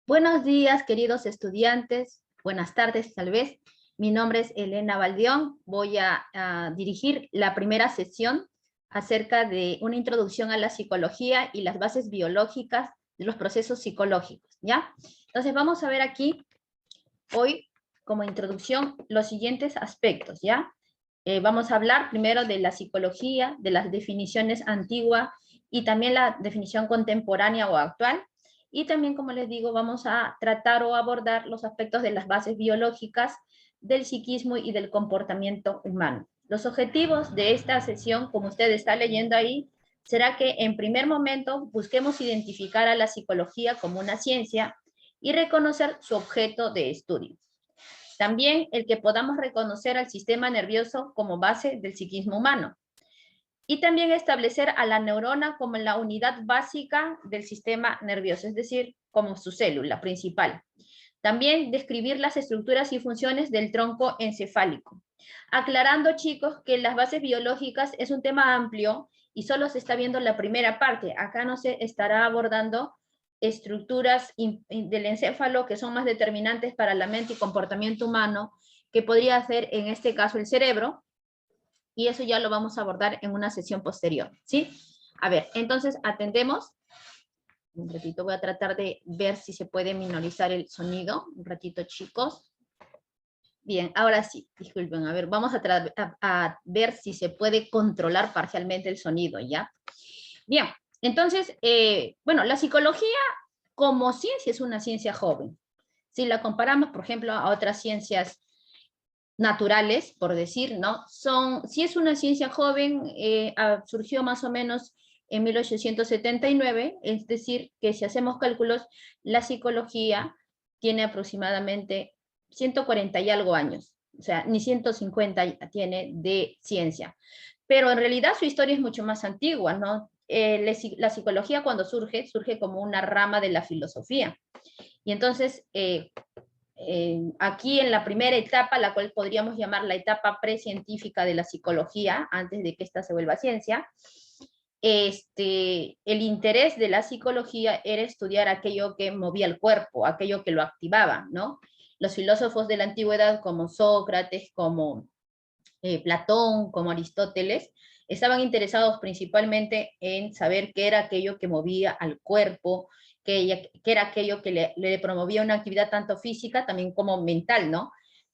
Buenos días, queridos estudiantes. Buenas tardes, tal vez. Mi nombre es Elena Baldión. Voy a dirigir la primera sesión acerca de una introducción a la psicología y las bases biológicas de los procesos psicológicos, ¿ya? Entonces vamos a ver aquí, hoy, como introducción, los siguientes aspectos, ¿ya? Vamos a hablar primero de la psicología, de las definiciones antiguas y también la definición contemporánea o actual. Y también, como les digo, vamos a tratar o abordar los aspectos de las bases biológicas del psiquismo y del comportamiento humano. Los objetivos de esta sesión, como usted está leyendo ahí, será que en primer momento busquemos identificar a la psicología como una ciencia y reconocer su objeto de estudio. También el que podamos reconocer al sistema nervioso como base del psiquismo humano. Y también establecer a la neurona como la unidad básica del sistema nervioso, es decir, como su célula principal. También describir las estructuras y funciones del tronco encefálico. Aclarando, chicos, que las bases biológicas es un tema amplio y solo se está viendo la primera parte. Acá no se estará abordando estructuras del encéfalo que son más determinantes para la mente y comportamiento humano, que podría ser en este caso el cerebro, y eso ya lo vamos a abordar en una sesión posterior, ¿sí? A ver, entonces atendemos. Un ratito voy a tratar de ver si se puede minorizar el sonido. Un ratito, chicos. Bien, ahora sí, disculpen, a ver, vamos a ver si se puede controlar parcialmente el sonido, ¿ya? Bien, entonces, bueno, la psicología como ciencia es una ciencia joven. Si la comparamos, por ejemplo, a otras ciencias naturales, por decir, ¿no? Si es una ciencia joven, surgió más o menos en 1879, es decir, que si hacemos cálculos, la psicología tiene aproximadamente 140 y algo años, o sea, ni 150 tiene de ciencia. Pero en realidad su historia es mucho más antigua, ¿no? La psicología cuando surge como una rama de la filosofía. Y entonces, aquí en la primera etapa, la cual podríamos llamar la etapa precientífica de la psicología, antes de que esta se vuelva ciencia, el interés de la psicología era estudiar aquello que movía el cuerpo, aquello que lo activaba, ¿no? Los filósofos de la antigüedad como Sócrates, como Platón, como Aristóteles, estaban interesados principalmente en saber qué era aquello que movía al cuerpo, qué era aquello que le promovía una actividad tanto física también como mental, ¿no?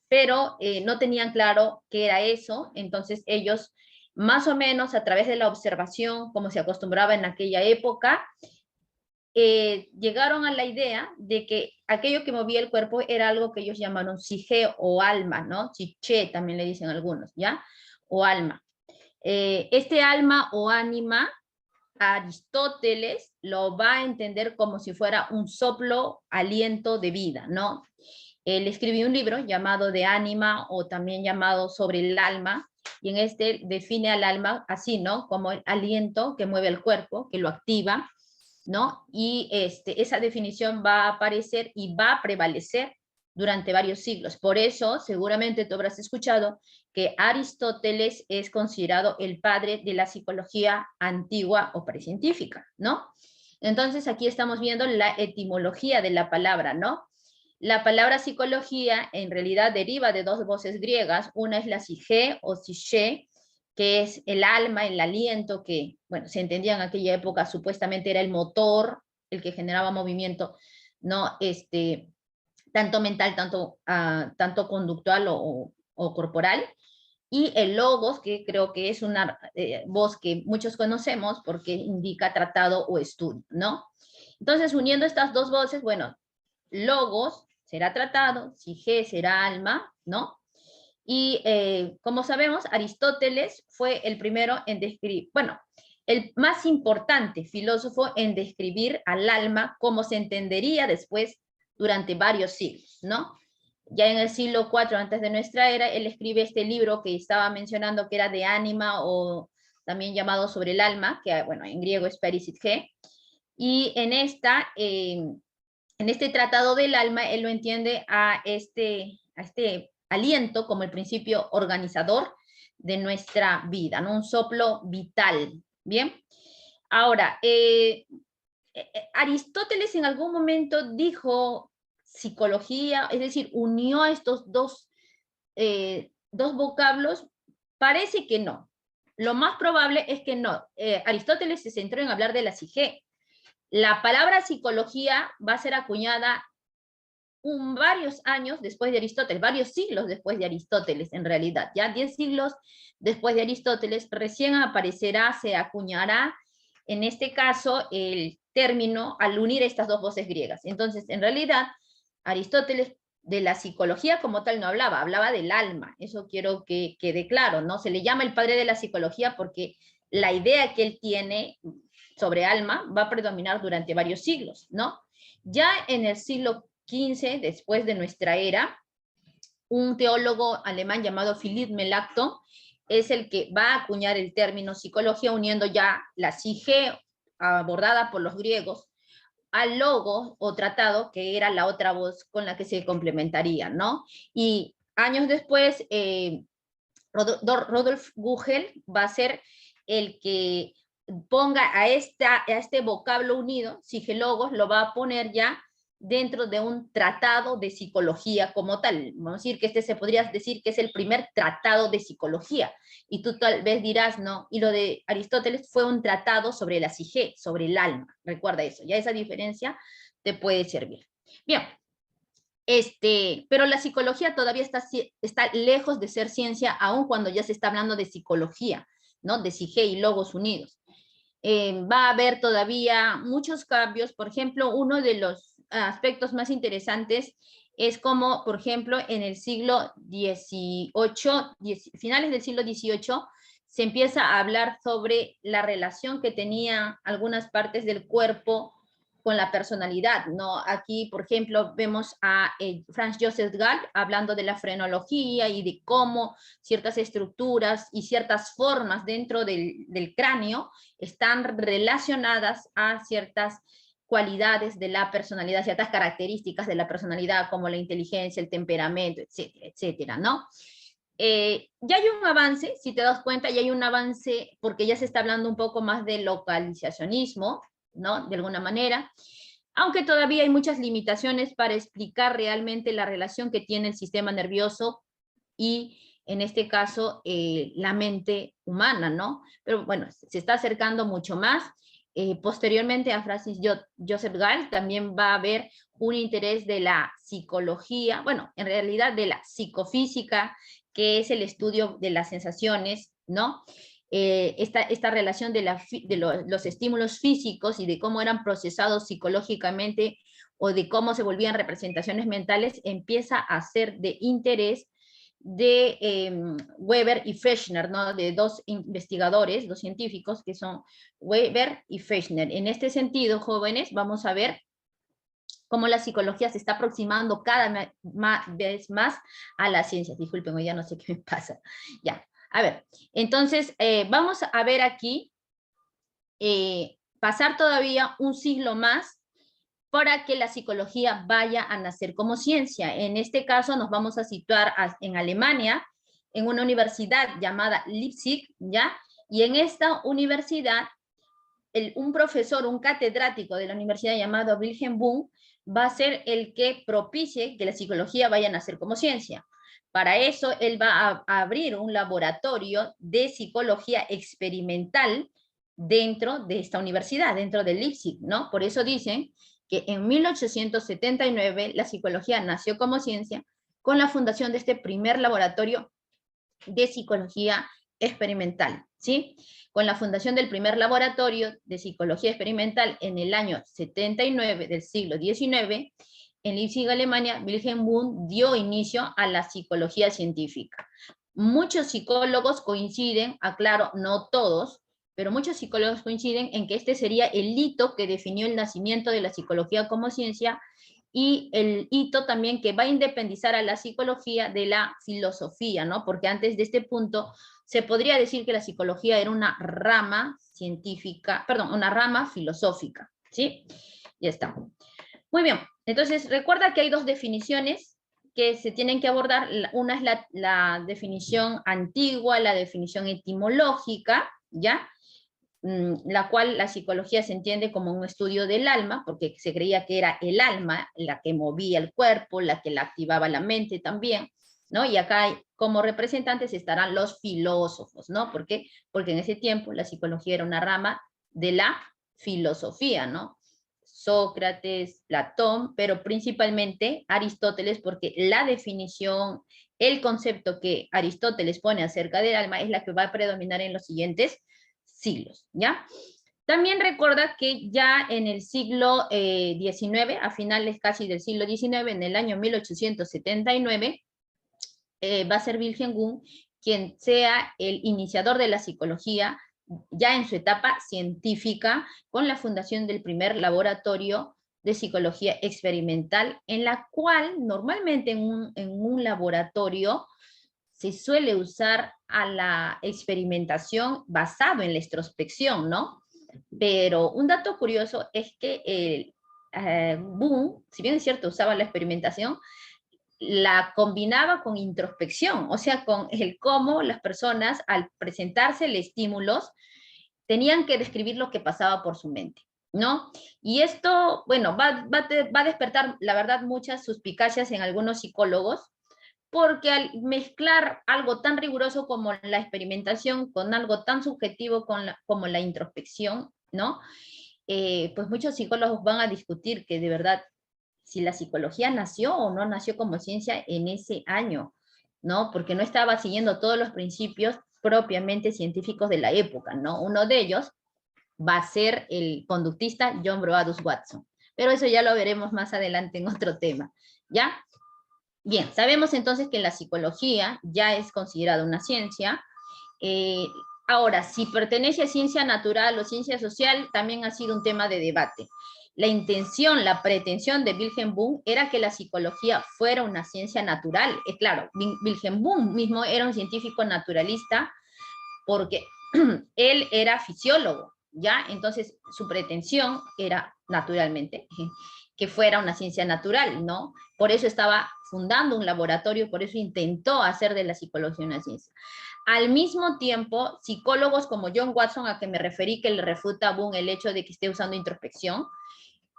Pero no tenían claro qué era eso, entonces ellos más o menos a través de la observación, como se acostumbraba en aquella época, llegaron a la idea de que aquello que movía el cuerpo era algo que ellos llamaron psique o alma, ¿no? Psiche también le dicen algunos, ¿ya? O alma. Este alma o ánima, Aristóteles lo va a entender como si fuera un soplo, aliento de vida, ¿no? Él escribió un libro llamado De Ánima, o también llamado Sobre el alma, y en este define al alma así, ¿no? Como el aliento que mueve el cuerpo, que lo activa, ¿no? Y esa definición va a aparecer y va a prevalecer durante varios siglos. Por eso, seguramente tú habrás escuchado que Aristóteles es considerado el padre de la psicología antigua o precientífica, ¿no? Entonces, aquí estamos viendo la etimología de la palabra, ¿no? La palabra psicología en realidad deriva de dos voces griegas, una es la psique o psiche, que es el alma, el aliento, que, bueno, se entendía en aquella época, supuestamente era el motor, el que generaba movimiento, ¿no? Tanto mental, tanto conductual o corporal, y el logos, que creo que es una voz que muchos conocemos porque indica tratado o estudio, ¿no? Entonces, uniendo estas dos voces, bueno, logos será tratado, psique será alma, ¿no? Y como sabemos, Aristóteles fue el primero en describir, bueno, el más importante filósofo en describir al alma como se entendería después durante varios siglos, ¿no? Ya en el siglo IV antes de nuestra era, él escribe este libro que estaba mencionando que era De Ánima, o también llamado Sobre el alma, que bueno, en griego es Perisitge, y en este tratado del alma, él lo entiende a este aliento como el principio organizador de nuestra vida, ¿no? Un soplo vital, ¿bien? Ahora, Aristóteles en algún momento dijo psicología, es decir, unió estos dos vocablos. Parece que no. Lo más probable es que no. Aristóteles se centró en hablar de la psique. La palabra psicología va a ser acuñada varios años después de Aristóteles, varios siglos después de Aristóteles, en realidad. Ya 10 siglos después de Aristóteles, recién aparecerá, se acuñará, en este caso, el término al unir estas dos voces griegas. Entonces, en realidad, Aristóteles de la psicología como tal no hablaba, hablaba del alma. Eso quiero que quede claro, ¿no? Se le llama el padre de la psicología porque la idea que él tiene sobre alma va a predominar durante varios siglos, ¿no? Ya en el siglo XV, después de nuestra era, un teólogo alemán llamado Philipp Melanchthon es el que va a acuñar el término psicología, uniendo ya la psique abordada por los griegos al logo o tratado, que era la otra voz con la que se complementaría, ¿no? Y años después, Rodolf Gugel va a ser el que ponga a este vocablo unido, psigelogos, lo va a poner ya dentro de un tratado de psicología como tal. Vamos a decir que este se podría decir que es el primer tratado de psicología. Y tú tal vez dirás, no, y lo de Aristóteles fue un tratado sobre la psique, sobre el alma. Recuerda eso, ya esa diferencia te puede servir. Bien, pero la psicología todavía está lejos de ser ciencia, aun cuando ya se está hablando de psicología, ¿no? De psique y logos unidos. Va a haber todavía muchos cambios. Por ejemplo, uno de los aspectos más interesantes es como, por ejemplo, en el siglo XVIII, finales del siglo XVIII, se empieza a hablar sobre la relación que tenían algunas partes del cuerpo con la personalidad, ¿no? Aquí, por ejemplo, vemos a Franz Joseph Gall hablando de la frenología y de cómo ciertas estructuras y ciertas formas dentro del cráneo están relacionadas a ciertas cualidades de la personalidad, ciertas características de la personalidad, como la inteligencia, el temperamento, etcétera, etcétera, ¿no? Ya hay un avance, si te das cuenta, ya hay un avance porque ya se está hablando un poco más de localizacionismo, ¿no? De alguna manera, aunque todavía hay muchas limitaciones para explicar realmente la relación que tiene el sistema nervioso y, en este caso, la mente humana, ¿no? Pero bueno, se está acercando mucho más. Posteriormente a Francis Joseph Gall también va a haber un interés de la psicología, bueno, en realidad de la psicofísica, que es el estudio de las sensaciones, ¿no? Esta relación de los estímulos físicos y de cómo eran procesados psicológicamente o de cómo se volvían representaciones mentales empieza a ser de interés de Weber y Fechner, ¿no? De dos investigadores, dos científicos que son Weber y Fechner. En este sentido, jóvenes, vamos a ver cómo la psicología se está aproximando cada vez más a la ciencia. Disculpen, ya no sé qué me pasa. Ya, a ver, entonces vamos a ver aquí, pasar todavía un siglo más para que la psicología vaya a nacer como ciencia. En este caso nos vamos a situar en Alemania, en una universidad llamada Leipzig, ¿ya? Y en esta universidad, un profesor, un catedrático de la universidad llamado Wilhelm Wundt, va a ser el que propicie que la psicología vaya a nacer como ciencia. Para eso, él va a abrir un laboratorio de psicología experimental dentro de esta universidad, dentro de Leipzig, ¿no? Por eso dicen que en 1879 la psicología nació como ciencia con la fundación de este primer laboratorio de psicología experimental, ¿sí? Con la fundación del primer laboratorio de psicología experimental en el año 79 del siglo XIX, en Leipzig, Alemania, Wilhelm Wundt dio inicio a la psicología científica. Muchos psicólogos coinciden, aclaro, no todos, pero muchos psicólogos coinciden en que este sería el hito que definió el nacimiento de la psicología como ciencia y el hito también que va a independizar a la psicología de la filosofía, ¿no? Porque antes de este punto se podría decir que la psicología era una rama científica, perdón, una rama filosófica, ¿sí? Ya está. Muy bien, entonces recuerda que hay dos definiciones que se tienen que abordar. Una es la definición antigua, la definición etimológica, ¿ya? la cual la psicología se entiende como un estudio del alma, porque se creía que era el alma la que movía el cuerpo, la que la activaba la mente también, ¿no? Y acá como representantes estarán los filósofos, ¿no? ¿Por qué? Porque en ese tiempo la psicología era una rama de la filosofía, ¿no? Sócrates, Platón, pero principalmente Aristóteles, porque la definición, el concepto que Aristóteles pone acerca del alma es la que va a predominar en los siguientes siglos, ¿ya? También recuerda que ya en el siglo XIX, a finales casi del siglo XIX, en el año 1879, va a ser Wilhelm Wundt quien sea el iniciador de la psicología, ya en su etapa científica, con la fundación del primer laboratorio de psicología experimental, en la cual normalmente en un laboratorio se suele usar a la experimentación basado en la introspección, ¿no? Pero un dato curioso es que Wundt, si bien es cierto, usaba la experimentación, la combinaba con introspección, o sea, con el cómo las personas al presentarse estímulos tenían que describir lo que pasaba por su mente, ¿no? Y esto, bueno, va a despertar, la verdad, muchas suspicacias en algunos psicólogos, porque al mezclar algo tan riguroso como la experimentación con algo tan subjetivo como la introspección, ¿no? Pues muchos psicólogos van a discutir que de verdad si la psicología nació o no nació como ciencia en ese año, ¿no? Porque no estaba siguiendo todos los principios propiamente científicos de la época, ¿no? Uno de ellos va a ser el conductista John Brodus Watson. Pero eso ya lo veremos más adelante en otro tema, ¿ya? Bien, sabemos entonces que la psicología ya es considerada una ciencia. Ahora, si pertenece a ciencia natural o ciencia social, también ha sido un tema de debate. La intención, la pretensión de Wilhelm Wundt era que la psicología fuera una ciencia natural. Claro, Wilhelm Wundt mismo era un científico naturalista porque él era fisiólogo, ¿ya? Entonces, su pretensión era, naturalmente, que fuera una ciencia natural, ¿no? Por eso estaba fundando un laboratorio, por eso intentó hacer de la psicología una ciencia. Al mismo tiempo, psicólogos como John Watson, a que me referí, que le refuta a Wundt el hecho de que esté usando introspección,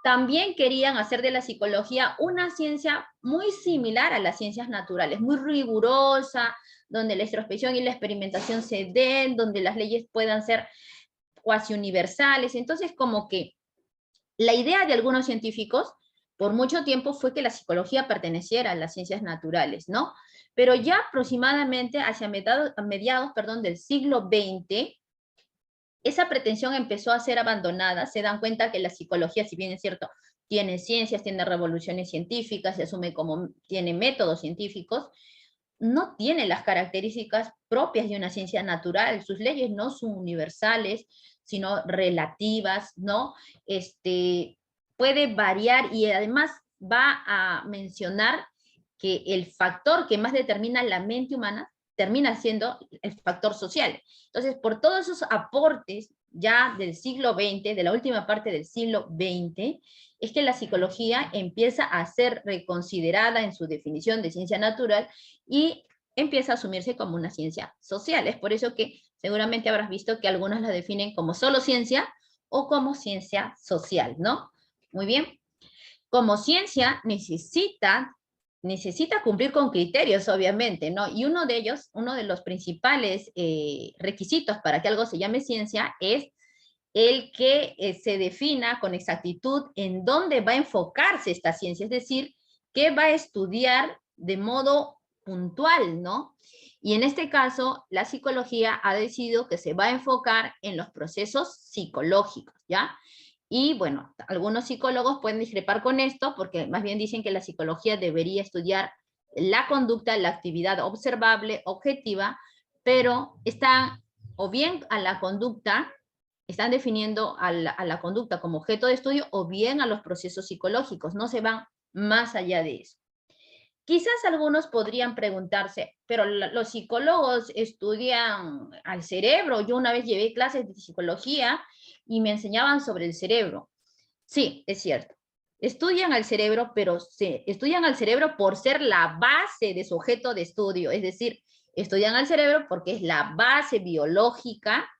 también querían hacer de la psicología una ciencia muy similar a las ciencias naturales, muy rigurosa, donde la introspección y la experimentación se den, donde las leyes puedan ser cuasi universales. Entonces, como que la idea de algunos científicos por mucho tiempo fue que la psicología perteneciera a las ciencias naturales, ¿no? Pero ya aproximadamente hacia mediados del siglo XX, esa pretensión empezó a ser abandonada. Se dan cuenta que la psicología, si bien es cierto, tiene ciencias, tiene revoluciones científicas, se asume como tiene métodos científicos, no tiene las características propias de una ciencia natural. Sus leyes no son universales, sino relativas, ¿no? Puede variar y además va a mencionar que el factor que más determina la mente humana termina siendo el factor social. Entonces, por todos esos aportes ya del siglo XX, de la última parte del siglo XX, es que la psicología empieza a ser reconsiderada en su definición de ciencia natural y empieza a asumirse como una ciencia social. Es por eso que seguramente habrás visto que algunos la definen como solo ciencia o como ciencia social, ¿no? Muy bien. Como ciencia necesita cumplir con criterios, obviamente, ¿no? Y uno de ellos, uno de los principales requisitos para que algo se llame ciencia es el que se defina con exactitud en dónde va a enfocarse esta ciencia, es decir, qué va a estudiar de modo puntual, ¿no? Y en este caso, la psicología ha decidido que se va a enfocar en los procesos psicológicos, ¿ya? Y bueno, algunos psicólogos pueden discrepar con esto porque más bien dicen que la psicología debería estudiar la conducta, la actividad observable, objetiva, pero están o bien a la conducta, están definiendo a la conducta como objeto de estudio o bien a los procesos psicológicos, no se van más allá de eso. Quizás algunos podrían preguntarse, pero los psicólogos estudian al cerebro. Yo una vez llevé clases de psicología y me enseñaban sobre el cerebro. Sí, es cierto. Estudian al cerebro, pero estudian al cerebro por ser la base de su objeto de estudio. Es decir, estudian al cerebro porque es la base biológica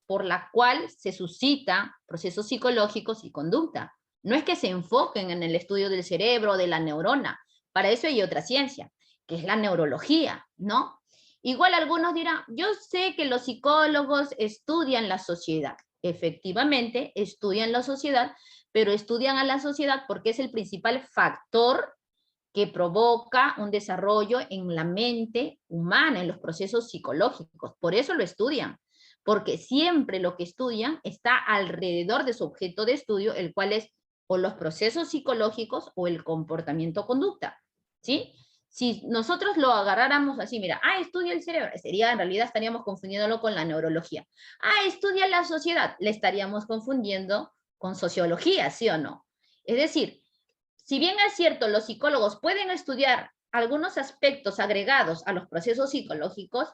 por la cual se suscitan procesos psicológicos y conducta. No es que se enfoquen en el estudio del cerebro o de la neurona. Para eso hay otra ciencia, que es la neurología, ¿no? Igual algunos dirán, yo sé que los psicólogos estudian la sociedad. Efectivamente, estudian la sociedad, pero estudian a la sociedad porque es el principal factor que provoca un desarrollo en la mente humana, en los procesos psicológicos. Por eso lo estudian, porque siempre lo que estudian está alrededor de su objeto de estudio, el cual es o los procesos psicológicos o el comportamiento-conducta, ¿sí? Si nosotros lo agarráramos así, mira, estudia el cerebro, sería, en realidad estaríamos confundiéndolo con la neurología. Estudia la sociedad, le estaríamos confundiendo con sociología, ¿sí o no? Es decir, si bien es cierto, los psicólogos pueden estudiar algunos aspectos agregados a los procesos psicológicos,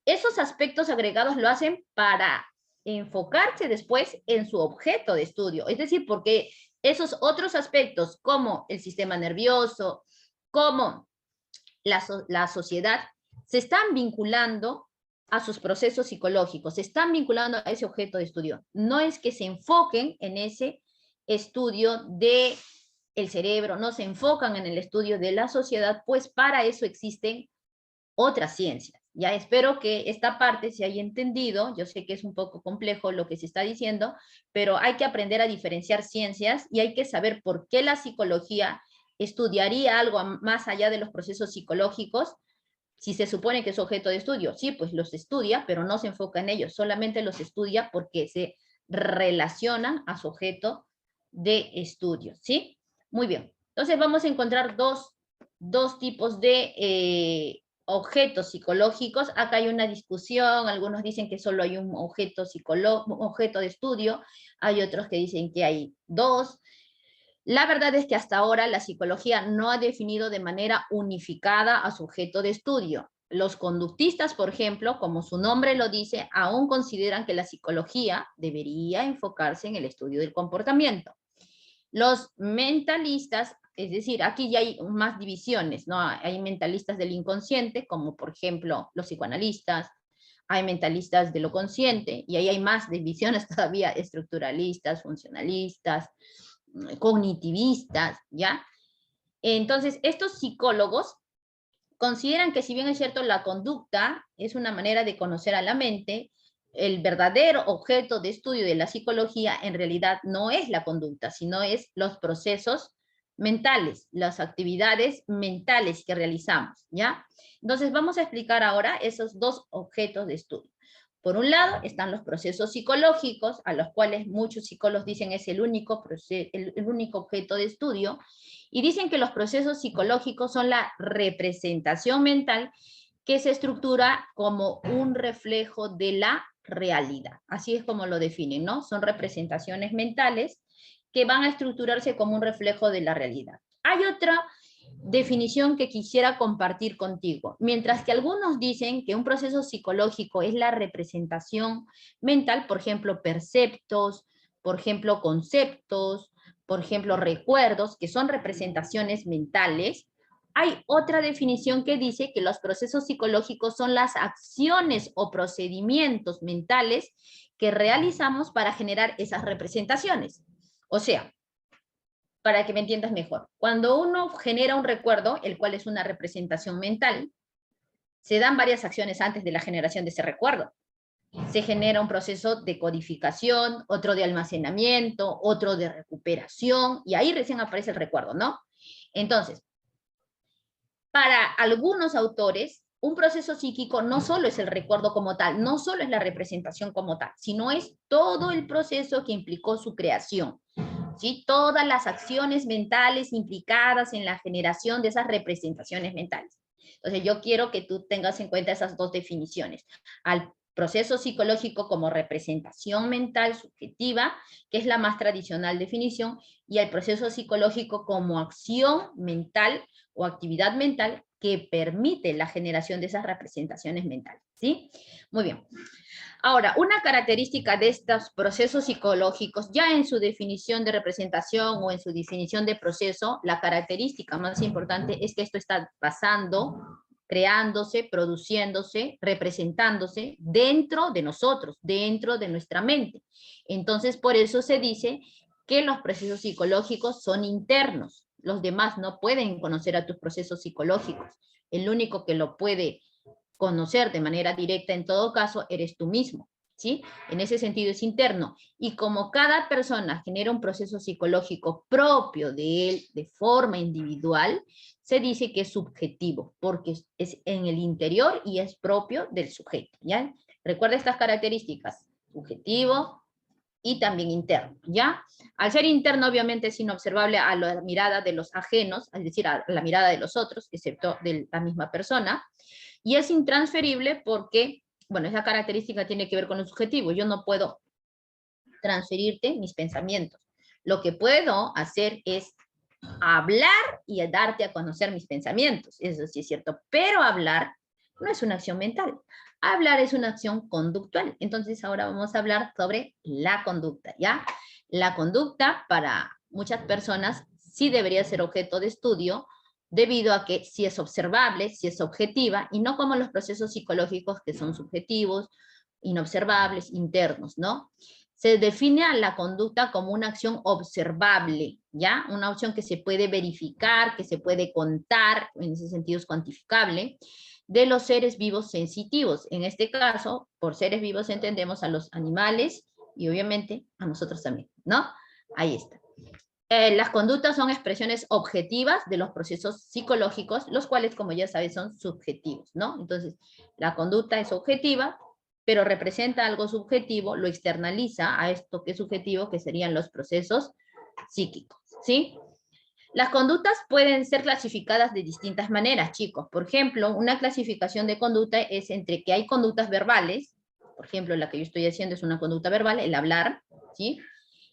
esos aspectos agregados lo hacen para enfocarse después en su objeto de estudio. Es decir, porque esos otros aspectos como el sistema nervioso, como la sociedad, se están vinculando a sus procesos psicológicos, se están vinculando a ese objeto de estudio. No es que se enfoquen en ese estudio de el cerebro, no se enfocan en el estudio de la sociedad, pues para eso existen otras ciencias. Ya espero que esta parte se haya entendido. Yo sé que es un poco complejo lo que se está diciendo, pero hay que aprender a diferenciar ciencias y hay que saber por qué la psicología estudiaría algo más allá de los procesos psicológicos, si se supone que es objeto de estudio. Sí, pues los estudia, pero no se enfoca en ellos, solamente los estudia porque se relacionan a su objeto de estudio, ¿sí? Muy bien. Entonces vamos a encontrar dos tipos de objetos psicológicos. Acá hay una discusión, algunos dicen que solo hay un objeto de estudio, hay otros que dicen que hay dos. La verdad es que hasta ahora la psicología no ha definido de manera unificada a su objeto de estudio. Los conductistas, por ejemplo, como su nombre lo dice, aún consideran que la psicología debería enfocarse en el estudio del comportamiento. Los mentalistas, es decir, aquí ya hay más divisiones, ¿no? Hay mentalistas del inconsciente, como por ejemplo los psicoanalistas, hay mentalistas de lo consciente, y ahí hay más divisiones todavía, estructuralistas, funcionalistas, cognitivistas, ¿ya? Entonces, estos psicólogos consideran que si bien es cierto la conducta es una manera de conocer a la mente, el verdadero objeto de estudio de la psicología en realidad no es la conducta, sino es los procesos mentales, las actividades mentales que realizamos, ¿ya? Entonces vamos a explicar ahora esos dos objetos de estudio. Por un lado están los procesos psicológicos, a los cuales muchos psicólogos dicen es el único objeto de estudio, y dicen que los procesos psicológicos son la representación mental que se estructura como un reflejo de la realidad. Así es como lo definen, ¿no? Son representaciones mentales que van a estructurarse como un reflejo de la realidad. Hay otra definición que quisiera compartir contigo. Mientras que algunos dicen que un proceso psicológico es la representación mental, por ejemplo, perceptos, por ejemplo, conceptos, por ejemplo, recuerdos, que son representaciones mentales, hay otra definición que dice que los procesos psicológicos son las acciones o procedimientos mentales que realizamos para generar esas representaciones. O sea, para que me entiendas mejor, cuando uno genera un recuerdo, el cual es una representación mental, se dan varias acciones antes de la generación de ese recuerdo. Se genera un proceso de codificación, otro de almacenamiento, otro de recuperación, y ahí recién aparece el recuerdo, ¿no? Entonces, para algunos autores, un proceso psíquico no solo es el recuerdo como tal, no solo es la representación como tal, sino es todo el proceso que implicó su creación, ¿sí? Todas las acciones mentales implicadas en la generación de esas representaciones mentales. Entonces, yo quiero que tú tengas en cuenta esas dos definiciones. Al proceso psicológico como representación mental subjetiva, que es la más tradicional definición, y al proceso psicológico como acción mental o actividad mental que permite la generación de esas representaciones mentales, ¿sí? Muy bien. Ahora, una característica de estos procesos psicológicos, ya en su definición de representación o en su definición de proceso, la característica más importante es que esto está pasando creándose, produciéndose, representándose dentro de nosotros, dentro de nuestra mente. Entonces, por eso se dice que los procesos psicológicos son internos. Los demás no pueden conocer a tus procesos psicológicos. El único que lo puede conocer de manera directa en todo caso eres tú mismo, ¿sí? En ese sentido es interno. Y como cada persona genera un proceso psicológico propio de él, de forma individual, se dice que es subjetivo, porque es en el interior y es propio del sujeto, ¿ya? Recuerda estas características: subjetivo y también interno, ¿ya? Al ser interno, obviamente, es inobservable a la mirada de los ajenos, es decir, a la mirada de los otros, excepto de la misma persona, y es intransferible porque, bueno, esa característica tiene que ver con lo subjetivo. Yo no puedo transferirte mis pensamientos. Lo que puedo hacer es hablar y darte a conocer mis pensamientos, eso sí es cierto, pero hablar no es una acción mental, hablar es una acción conductual. Entonces ahora vamos a hablar sobre la conducta, ¿ya? La conducta para muchas personas sí debería ser objeto de estudio, debido a que sí es observable, sí es objetiva, y no como los procesos psicológicos que son subjetivos, inobservables, internos, ¿no? Se define a la conducta como una acción observable, ¿ya? Una acción que se puede verificar, que se puede contar, en ese sentido es cuantificable, de los seres vivos sensitivos. En este caso, por seres vivos entendemos a los animales y obviamente a nosotros también, ¿no? Ahí está. Las conductas son expresiones objetivas de los procesos psicológicos, los cuales, como ya sabes, son subjetivos, ¿no? Entonces, la conducta es objetiva, pero representa algo subjetivo, lo externaliza a esto que es subjetivo, que serían los procesos psíquicos, ¿sí? Las conductas pueden ser clasificadas de distintas maneras, chicos. Por ejemplo, una clasificación de conducta es entre que hay conductas verbales, por ejemplo, la que yo estoy haciendo es una conducta verbal, el hablar, ¿sí?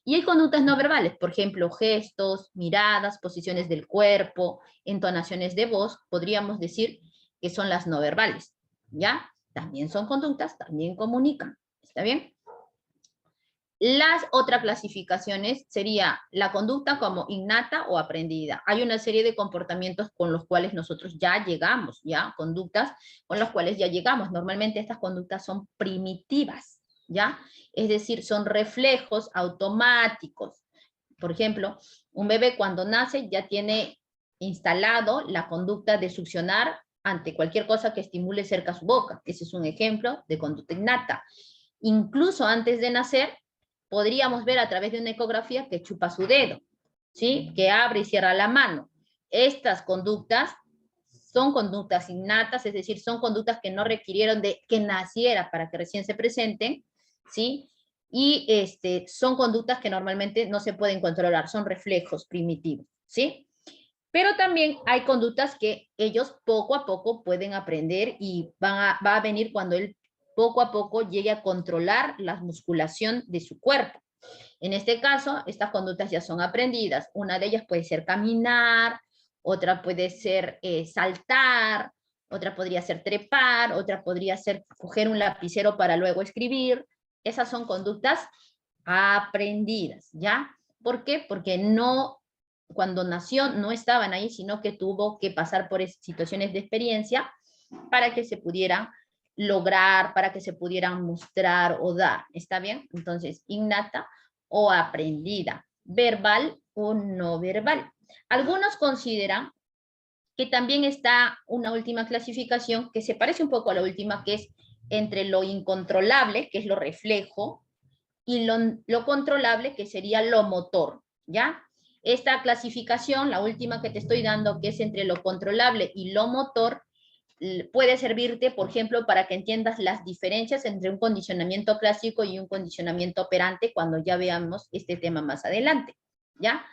Y hay conductas no verbales, por ejemplo, gestos, miradas, posiciones del cuerpo, entonaciones de voz, podríamos decir que son las no verbales, ¿ya? También son conductas, también comunican, ¿está bien? Las otras clasificaciones sería la conducta como innata o aprendida. Hay una serie de comportamientos con los cuales nosotros ya llegamos, ¿ya? Conductas con las cuales ya llegamos. Normalmente estas conductas son primitivas, ¿ya? Es decir, son reflejos automáticos. Por ejemplo, un bebé cuando nace ya tiene instalado la conducta de succionar ante cualquier cosa que estimule cerca su boca. Ese es un ejemplo de conducta innata. Incluso antes de nacer, podríamos ver a través de una ecografía que chupa su dedo, ¿sí? Que abre y cierra la mano. Estas conductas son conductas innatas, es decir, son conductas que no requirieron de que naciera para que recién se presenten, ¿sí? Y son conductas que normalmente no se pueden controlar, son reflejos primitivos, ¿sí? Pero también hay conductas que ellos poco a poco pueden aprender y va a venir cuando él poco a poco llegue a controlar la musculación de su cuerpo. En este caso, estas conductas ya son aprendidas. Una de ellas puede ser caminar, otra puede ser saltar, otra podría ser trepar, otra podría ser coger un lapicero para luego escribir. Esas son conductas aprendidas, ¿ya? ¿Por qué? Porque no, cuando nació no estaban ahí, sino que tuvo que pasar por situaciones de experiencia para que se pudiera lograr, para que se pudieran mostrar o dar, ¿está bien? Entonces, innata o aprendida, verbal o no verbal. Algunos consideran que también está una última clasificación que se parece un poco a la última, que es entre lo incontrolable, que es lo reflejo, y lo controlable, que sería lo motor, ¿ya? Esta clasificación, la última que te estoy dando, que es entre lo controlable y lo motor, puede servirte, por ejemplo, para que entiendas las diferencias entre un condicionamiento clásico y un condicionamiento operante cuando ya veamos este tema más adelante, ¿ya?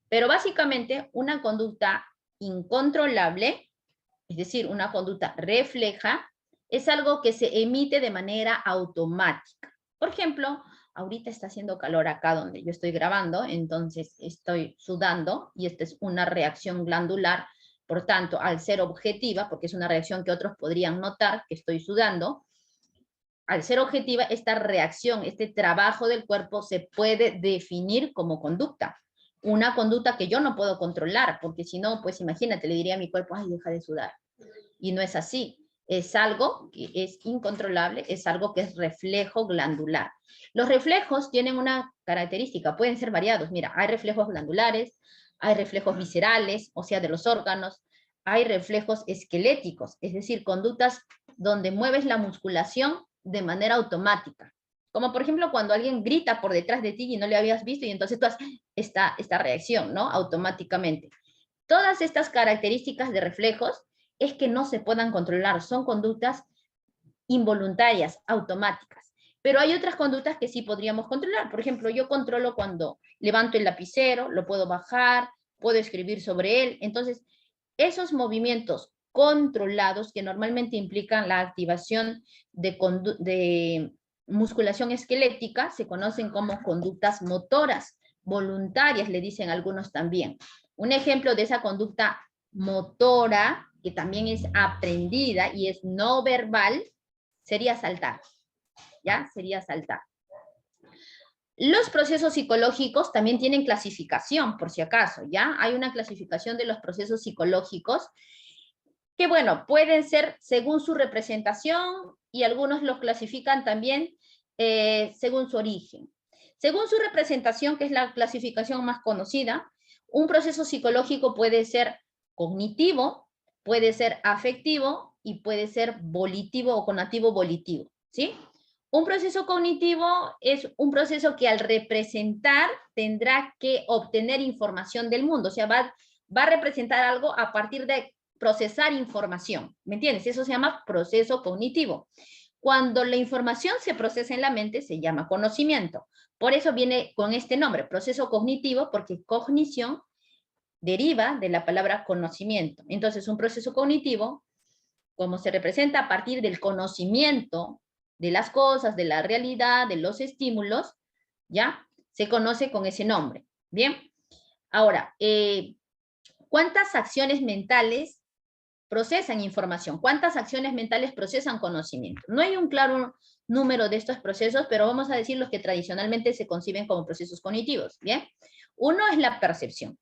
Pero básicamente una conducta incontrolable, es decir, una conducta refleja, es algo que se emite de manera automática. Por ejemplo, ahorita está haciendo calor acá donde yo estoy grabando, entonces estoy sudando y esta es una reacción glandular. Por tanto, al ser objetiva, porque es una reacción que otros podrían notar que estoy sudando, al ser objetiva, esta reacción, este trabajo del cuerpo se puede definir como conducta. Una conducta que yo no puedo controlar, porque si no, pues imagínate, le diría a mi cuerpo, ay, deja de sudar. y no es así. Es algo que es incontrolable, es algo que es reflejo glandular. Los reflejos tienen una característica, pueden ser variados. Mira, hay reflejos glandulares, hay reflejos viscerales, o sea, de los órganos, hay reflejos esqueléticos, es decir, conductas donde mueves la musculación de manera automática. Como por ejemplo cuando alguien grita por detrás de ti y no le habías visto y entonces tú haces esta reacción, ¿no? Automáticamente. Todas estas características de reflejos es que no se puedan controlar, son conductas involuntarias, automáticas. Pero hay otras conductas que sí podríamos controlar. Por ejemplo, yo controlo cuando levanto el lapicero, lo puedo bajar, puedo escribir sobre él. Entonces, esos movimientos controlados que normalmente implican la activación de musculación esquelética se conocen como conductas motoras, voluntarias, le dicen algunos también. Un ejemplo de esa conducta motora, que también es aprendida y es no verbal, sería saltar, ¿ya? Sería saltar. Los procesos psicológicos también tienen clasificación, por si acaso, ¿ya? Hay una clasificación de los procesos psicológicos que, bueno, pueden ser según su representación y algunos los clasifican también según su origen. Según su representación, que es la clasificación más conocida, un proceso psicológico puede ser cognitivo, puede ser afectivo y puede ser volitivo o conativo-volitivo, ¿sí? Un proceso cognitivo es un proceso que al representar tendrá que obtener información del mundo, o sea, va a representar algo a partir de procesar información, ¿me entiendes? Eso se llama proceso cognitivo. Cuando la información se procesa en la mente se llama conocimiento. Por eso viene con este nombre, proceso cognitivo, porque cognición deriva de la palabra conocimiento. Entonces, un proceso cognitivo, como se representa a partir del conocimiento de las cosas, de la realidad, de los estímulos, ¿ya? Se conoce con ese nombre. Bien. Ahora, ¿cuántas acciones mentales procesan información? ¿Cuántas acciones mentales procesan conocimiento? No hay un claro número de estos procesos, pero vamos a decir los que tradicionalmente se conciben como procesos cognitivos, ¿bien? Uno es la percepción,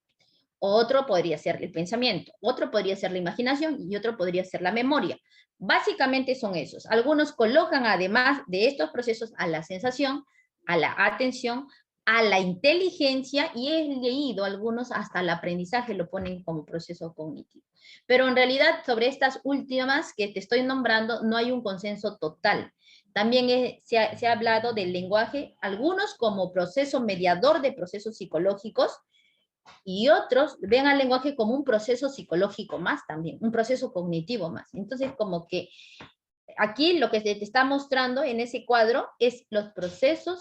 otro podría ser el pensamiento, otro podría ser la imaginación y otro podría ser la memoria. Básicamente son esos. Algunos colocan además de estos procesos a la sensación, a la atención, a la inteligencia y he leído algunos hasta el aprendizaje lo ponen como proceso cognitivo. Pero en realidad sobre estas últimas que te estoy nombrando no hay un consenso total. También se ha hablado del lenguaje, algunos como proceso mediador de procesos psicológicos y otros ven al lenguaje como un proceso psicológico más también, un proceso cognitivo más. Entonces como que aquí lo que te está mostrando en ese cuadro es los procesos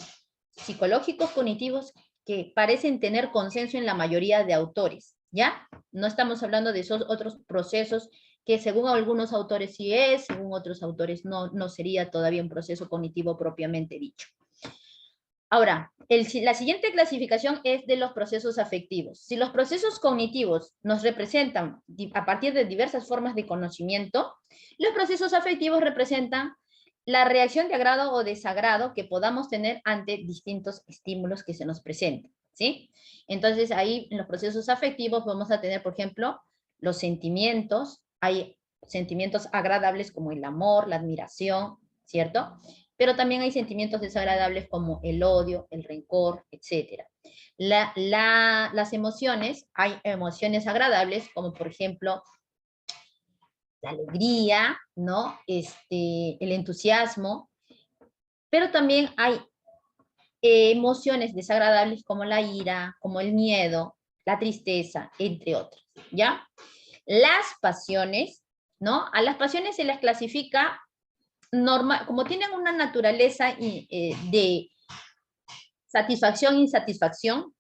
psicológicos cognitivos que parecen tener consenso en la mayoría de autores, ¿ya? No estamos hablando de esos otros procesos que según algunos autores sí es, según otros autores no sería todavía un proceso cognitivo propiamente dicho. Ahora, la siguiente clasificación es de los procesos afectivos. Si los procesos cognitivos nos representan a partir de diversas formas de conocimiento, los procesos afectivos representan la reacción de agrado o desagrado que podamos tener ante distintos estímulos que se nos presenten, ¿sí? Entonces ahí en los procesos afectivos vamos a tener, por ejemplo, los sentimientos. Hay sentimientos agradables como el amor, la admiración, ¿cierto? Pero también hay sentimientos desagradables como el odio, el rencor, etc. Las emociones, hay emociones agradables como por ejemplo la alegría, ¿no? El entusiasmo, pero también hay emociones desagradables como la ira, como el miedo, la tristeza, entre otras, ¿ya? Las pasiones, ¿no? A las pasiones se las clasifica normal, como tienen una naturaleza de satisfacción e insatisfacción,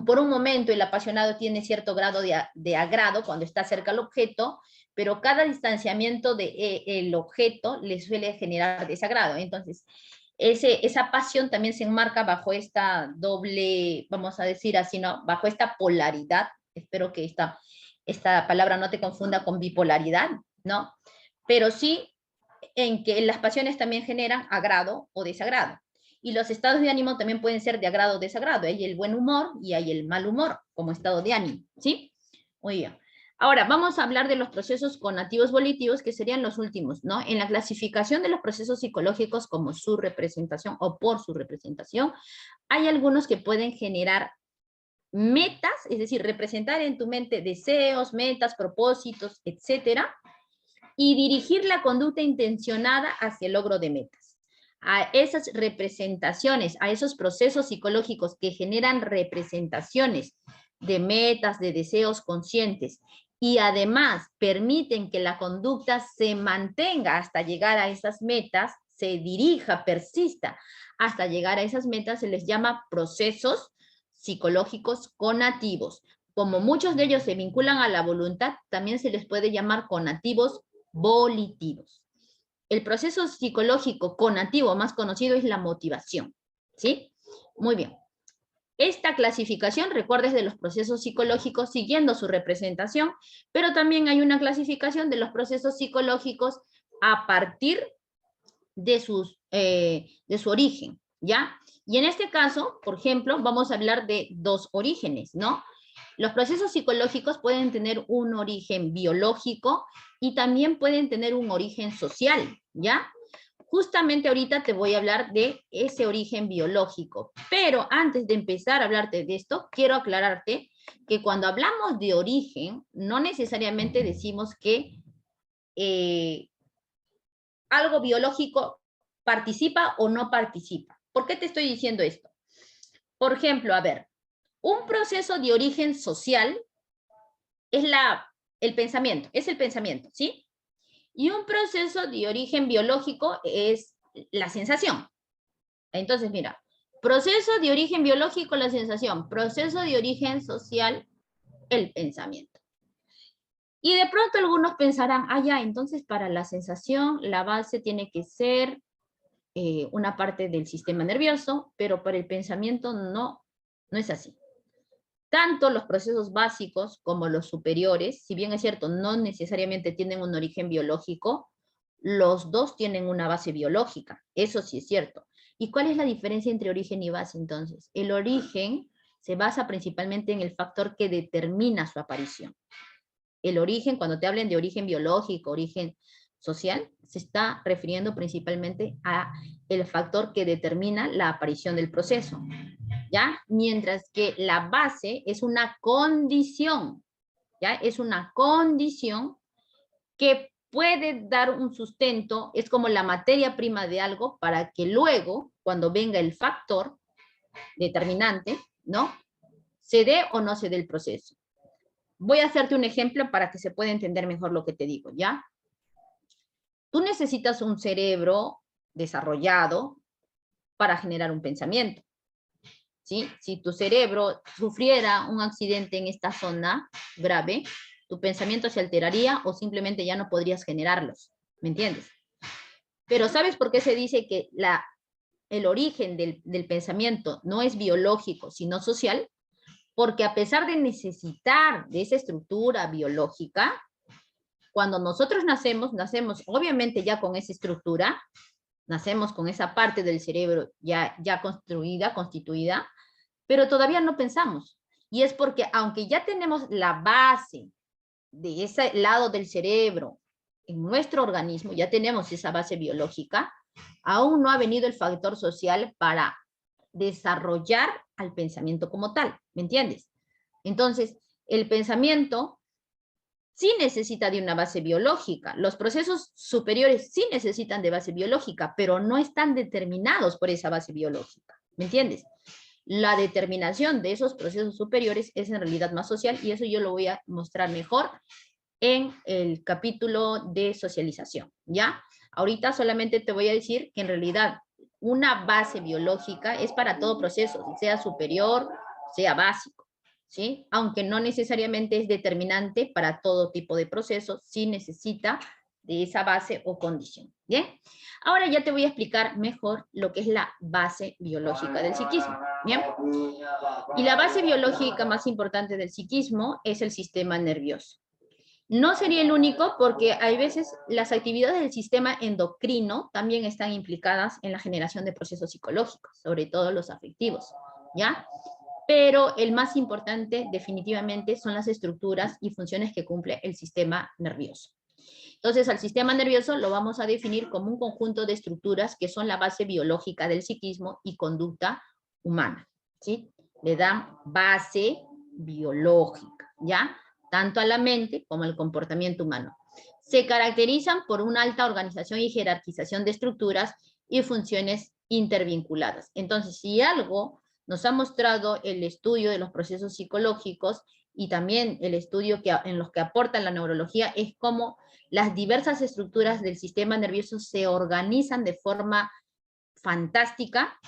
por un momento el apasionado tiene cierto grado de agrado cuando está cerca al objeto, pero cada distanciamiento del objeto le suele generar desagrado. Entonces, esa pasión también se enmarca bajo esta doble, vamos a decir así, ¿no? Bajo esta polaridad. Espero que esta palabra no te confunda con bipolaridad, ¿no? Pero sí en que las pasiones también generan agrado o desagrado. Y los estados de ánimo también pueden ser de agrado o desagrado. Hay el buen humor y hay el mal humor como estado de ánimo, ¿sí? Muy bien. Ahora, vamos a hablar de los procesos conativos volitivos, que serían los últimos, ¿no? En la clasificación de los procesos psicológicos como su representación o por su representación, hay algunos que pueden generar metas, es decir, representar en tu mente deseos, metas, propósitos, etcétera, y dirigir la conducta intencionada hacia el logro de metas. A esas representaciones, a esos procesos psicológicos que generan representaciones de metas, de deseos conscientes, y además permiten que la conducta se mantenga hasta llegar a esas metas, se dirija, persista hasta llegar a esas metas, se les llama procesos psicológicos conativos. Como muchos de ellos se vinculan a la voluntad, también se les puede llamar conativos volitivos. El proceso psicológico conativo más conocido es la motivación, ¿sí? Muy bien. Esta clasificación, recuerdes, de los procesos psicológicos siguiendo su representación, pero también hay una clasificación de los procesos psicológicos a partir de su origen, ¿ya? Y en este caso, por ejemplo, vamos a hablar de dos orígenes, ¿no? Los procesos psicológicos pueden tener un origen biológico y también pueden tener un origen social, ¿ya? Justamente ahorita te voy a hablar de ese origen biológico, pero antes de empezar a hablarte de esto, quiero aclararte que cuando hablamos de origen, no necesariamente decimos que algo biológico participa o no participa. ¿Por qué te estoy diciendo esto? Por ejemplo, a ver, un proceso de origen social es el pensamiento, ¿sí? Y un proceso de origen biológico es la sensación. Entonces, mira, proceso de origen biológico, la sensación, proceso de origen social, el pensamiento. Y de pronto algunos pensarán, ya, entonces para la sensación la base tiene que ser una parte del sistema nervioso, pero para el pensamiento no es así. Tanto los procesos básicos como los superiores, si bien es cierto, no necesariamente tienen un origen biológico, los dos tienen una base biológica, eso sí es cierto. ¿Y cuál es la diferencia entre origen y base entonces? El origen se basa principalmente en el factor que determina su aparición. El origen, cuando te hablen de origen biológico, origen social, se está refiriendo principalmente a el factor que determina la aparición del proceso, ¿ya? Mientras que la base es una condición, ¿ya? Es una condición que puede dar un sustento, es como la materia prima de algo para que luego, cuando venga el factor determinante, ¿no? Se dé o no se dé el proceso. Voy a hacerte un ejemplo para que se pueda entender mejor lo que te digo, ¿ya? Tú necesitas un cerebro desarrollado para generar un pensamiento, ¿sí? Si tu cerebro sufriera un accidente en esta zona grave, tu pensamiento se alteraría o simplemente ya no podrías generarlos, ¿me entiendes? Pero ¿sabes por qué se dice que el origen del pensamiento no es biológico, sino social? Porque a pesar de necesitar de esa estructura biológica, cuando nosotros nacemos obviamente ya con esa estructura, nacemos con esa parte del cerebro ya constituida, pero todavía no pensamos. Y es porque aunque ya tenemos la base de ese lado del cerebro en nuestro organismo, ya tenemos esa base biológica, aún no ha venido el factor social para desarrollar al pensamiento como tal, ¿me entiendes? Entonces, el pensamiento sí necesita de una base biológica. Los procesos superiores sí necesitan de base biológica, pero no están determinados por esa base biológica, ¿me entiendes? La determinación de esos procesos superiores es en realidad más social y eso yo lo voy a mostrar mejor en el capítulo de socialización, ¿ya? Ahorita solamente te voy a decir que en realidad una base biológica es para todo proceso, sea superior, sea básico, ¿sí? Aunque no necesariamente es determinante para todo tipo de procesos, sí necesita de esa base o condición, ¿bien? Ahora ya te voy a explicar mejor lo que es la base biológica del psiquismo, ¿bien? Y la base biológica más importante del psiquismo es el sistema nervioso. No sería el único porque hay veces las actividades del sistema endocrino también están implicadas en la generación de procesos psicológicos, sobre todo los afectivos, ¿ya? pero el más importante definitivamente son las estructuras y funciones que cumple el sistema nervioso. Entonces, al sistema nervioso lo vamos a definir como un conjunto de estructuras que son la base biológica del psiquismo y conducta humana, ¿sí? Le dan base biológica, ¿ya? Tanto a la mente como al comportamiento humano. Se caracterizan por una alta organización y jerarquización de estructuras y funciones intervinculadas. Entonces, si algo nos ha mostrado el estudio de los procesos psicológicos y también el estudio en los que aporta la neurología es cómo las diversas estructuras del sistema nervioso se organizan de forma fantástica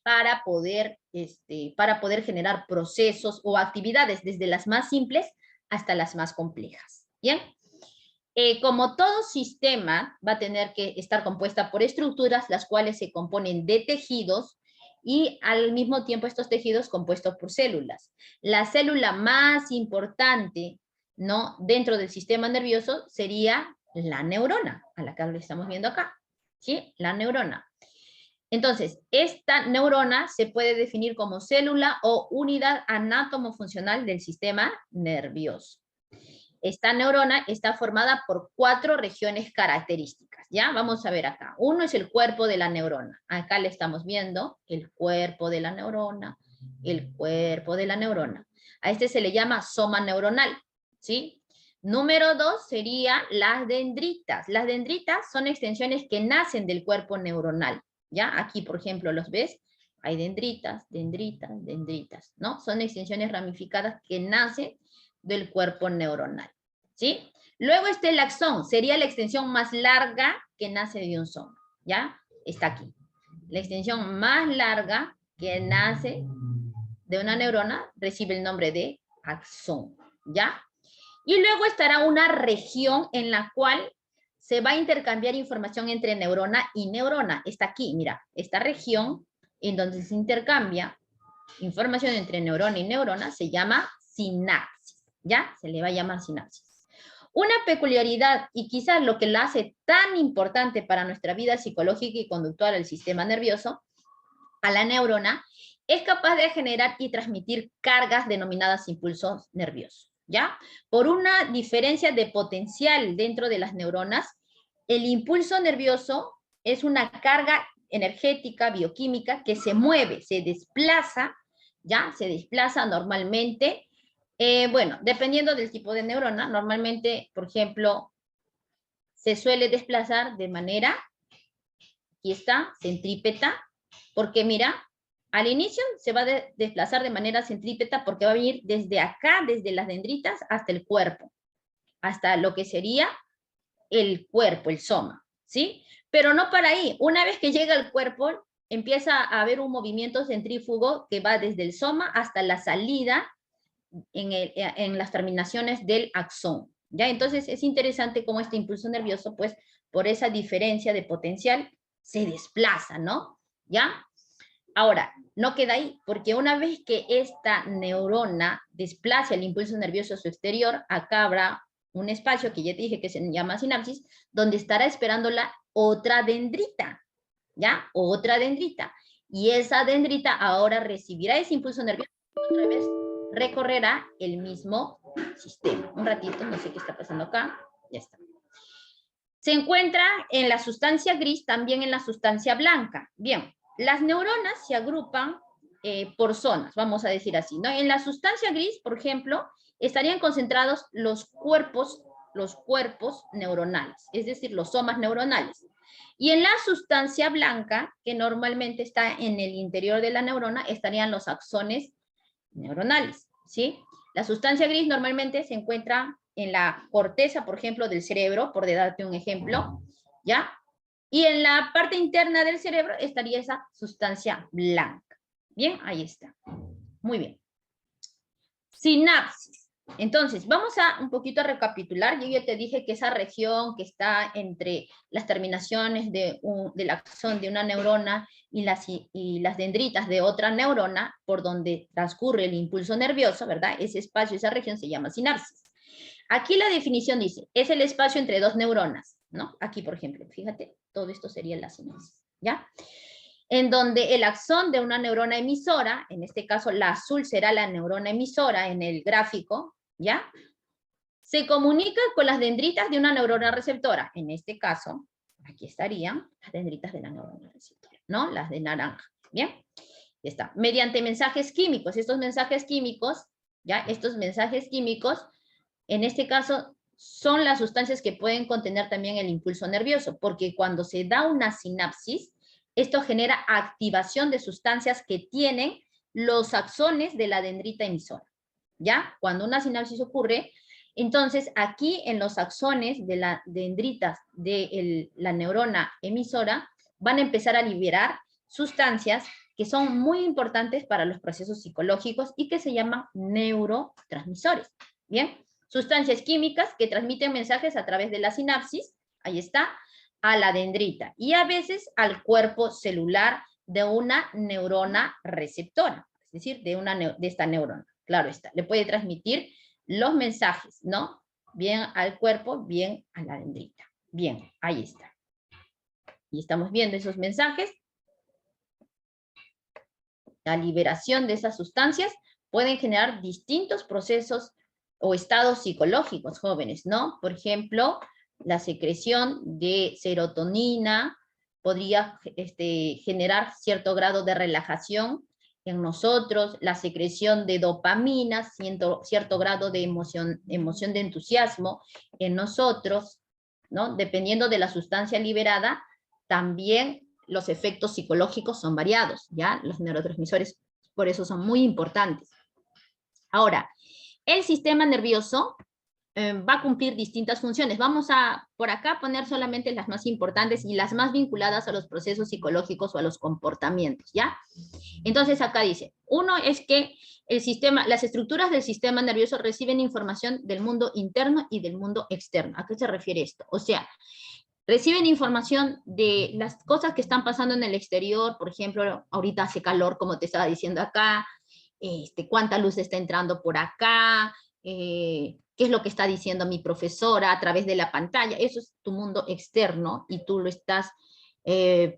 para poder generar procesos o actividades desde las más simples hasta las más complejas. ¿Bien? Como todo sistema va a tener que estar compuesta por estructuras, las cuales se componen de tejidos y al mismo tiempo estos tejidos compuestos por células. La célula más importante, ¿no?, dentro del sistema nervioso sería la neurona, a la que le estamos viendo acá, ¿sí? La neurona. Entonces, esta neurona se puede definir como célula o unidad anátomo-funcional del sistema nervioso. Esta neurona está formada por 4 regiones características, ¿ya? Vamos a ver acá. Uno es el cuerpo de la neurona. Acá le estamos viendo el cuerpo de la neurona, el cuerpo de la neurona. A este se le llama soma neuronal, ¿sí? Número 2 sería las dendritas. Las dendritas son extensiones que nacen del cuerpo neuronal, ¿ya? Aquí, por ejemplo, ¿los ves? Hay dendritas, dendritas, dendritas, ¿no? Son extensiones ramificadas que nacen del cuerpo neuronal, ¿sí? Luego está el axón, sería la extensión más larga que nace de un soma, ¿ya? Está aquí. La extensión más larga que nace de una neurona recibe el nombre de axón, ¿ya? Y luego estará una región en la cual se va a intercambiar información entre neurona y neurona. Está aquí, mira, esta región en donde se intercambia información entre neurona y neurona se llama sinapsis, ¿ya? Se le va a llamar sinapsis. Una peculiaridad, y quizás lo que la hace tan importante para nuestra vida psicológica y conductual al sistema nervioso, a la neurona, es capaz de generar y transmitir cargas denominadas impulsos nerviosos, ¿ya? Por una diferencia de potencial dentro de las neuronas, el impulso nervioso es una carga energética, bioquímica, que se mueve, se desplaza, ¿ya? Se desplaza normalmente, bueno, dependiendo del tipo de neurona, normalmente, por ejemplo, se suele desplazar de manera, aquí está, centrípeta, porque mira, al inicio se va a desplazar de manera centrípeta porque va a venir desde acá, desde las dendritas, hasta el cuerpo, hasta lo que sería el cuerpo, el soma, ¿sí? Pero no para ahí. Una vez que llega al cuerpo, empieza a haber un movimiento centrífugo que va desde el soma hasta la salida en las terminaciones del axón, ¿ya? Entonces es interesante cómo este impulso nervioso, pues, por esa diferencia de potencial, se desplaza, ¿no? ¿Ya? Ahora, no queda ahí, porque una vez que esta neurona desplaza el impulso nervioso a su exterior, acá habrá un espacio que ya te dije que se llama sinapsis, donde estará esperando la otra dendrita, ¿ya? Otra dendrita. Y esa dendrita ahora recibirá ese impulso nervioso y otra vez recorrerá el mismo sistema. Un ratito, no sé qué está pasando acá. Ya está. Se encuentra en la sustancia gris, también en la sustancia blanca. Bien, las neuronas se agrupan por zonas, vamos a decir así, ¿no? En la sustancia gris, por ejemplo, estarían concentrados los cuerpos neuronales, es decir, los somas neuronales. Y en la sustancia blanca, que normalmente está en el interior de la neurona, estarían los axones neuronales, ¿sí? La sustancia gris normalmente se encuentra en la corteza, por ejemplo, del cerebro, por darte un ejemplo, ¿ya? Y en la parte interna del cerebro estaría esa sustancia blanca. Bien, ahí está. Muy bien. Sinapsis. Entonces, vamos a un poquito a recapitular. Yo ya te dije que esa región que está entre las terminaciones del axón de una neurona y las dendritas de otra neurona, por donde transcurre el impulso nervioso, ¿verdad? Ese espacio, esa región se llama sinapsis. Aquí la definición dice, es el espacio entre dos neuronas, ¿no? Aquí, por ejemplo, fíjate, todo esto sería la sinapsis, ¿ya? en donde el axón de una neurona emisora, en este caso la azul será la neurona emisora en el gráfico, ¿ya? Se comunica con las dendritas de una neurona receptora. En este caso, aquí estarían las dendritas de la neurona receptora, ¿no? Las de naranja, ¿bien? Ya está. Mediante mensajes químicos. Estos mensajes químicos, ¿ya? Estos mensajes químicos, en este caso, son las sustancias que pueden contener también el impulso nervioso, porque cuando se da una sinapsis, esto genera activación de sustancias que tienen los axones de la dendrita emisora, ¿ya? Cuando una sinapsis ocurre, entonces aquí en los axones de las dendritas de la neurona emisora van a empezar a liberar sustancias que son muy importantes para los procesos psicológicos y que se llaman neurotransmisores, ¿bien? Sustancias químicas que transmiten mensajes a través de la sinapsis, ahí está, a la dendrita y a veces al cuerpo celular de una neurona receptora, es decir, de esta neurona. Claro está, le puede transmitir los mensajes, ¿no? Bien al cuerpo, bien a la dendrita. Bien, ahí está. Y estamos viendo esos mensajes. La liberación de esas sustancias pueden generar distintos procesos o estados psicológicos jóvenes, ¿no? Por ejemplo, la secreción de serotonina podría generar cierto grado de relajación en nosotros, la secreción de dopamina, cierto grado de emoción de entusiasmo en nosotros, ¿no? Dependiendo de la sustancia liberada, también los efectos psicológicos son variados, ¿ya? Los neurotransmisores por eso son muy importantes. Ahora, el sistema nervioso va a cumplir distintas funciones. Vamos a, por acá, poner solamente las más importantes y las más vinculadas a los procesos psicológicos o a los comportamientos, ¿ya? Entonces acá dice, uno es que las estructuras del sistema nervioso reciben información del mundo interno y del mundo externo. ¿A qué se refiere esto? O sea, reciben información de las cosas que están pasando en el exterior, por ejemplo, ahorita hace calor, como te estaba diciendo acá, cuánta luz está entrando por acá, qué es lo que está diciendo mi profesora a través de la pantalla. Eso es tu mundo externo y tú lo estás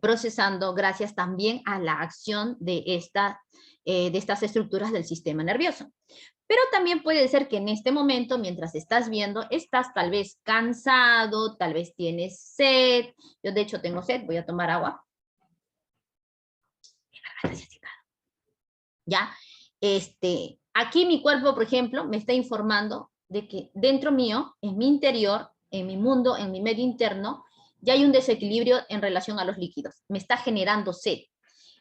procesando gracias también a la acción de estas estructuras del sistema nervioso. Pero también puede ser que en este momento, mientras estás viendo, estás tal vez cansado, tal vez tienes sed. Yo de hecho tengo sed, voy a tomar agua. ¿Ya? Aquí mi cuerpo, por ejemplo, me está informando de que dentro mío, en mi interior, en mi mundo, en mi medio interno, ya hay un desequilibrio en relación a los líquidos. Me está generando sed.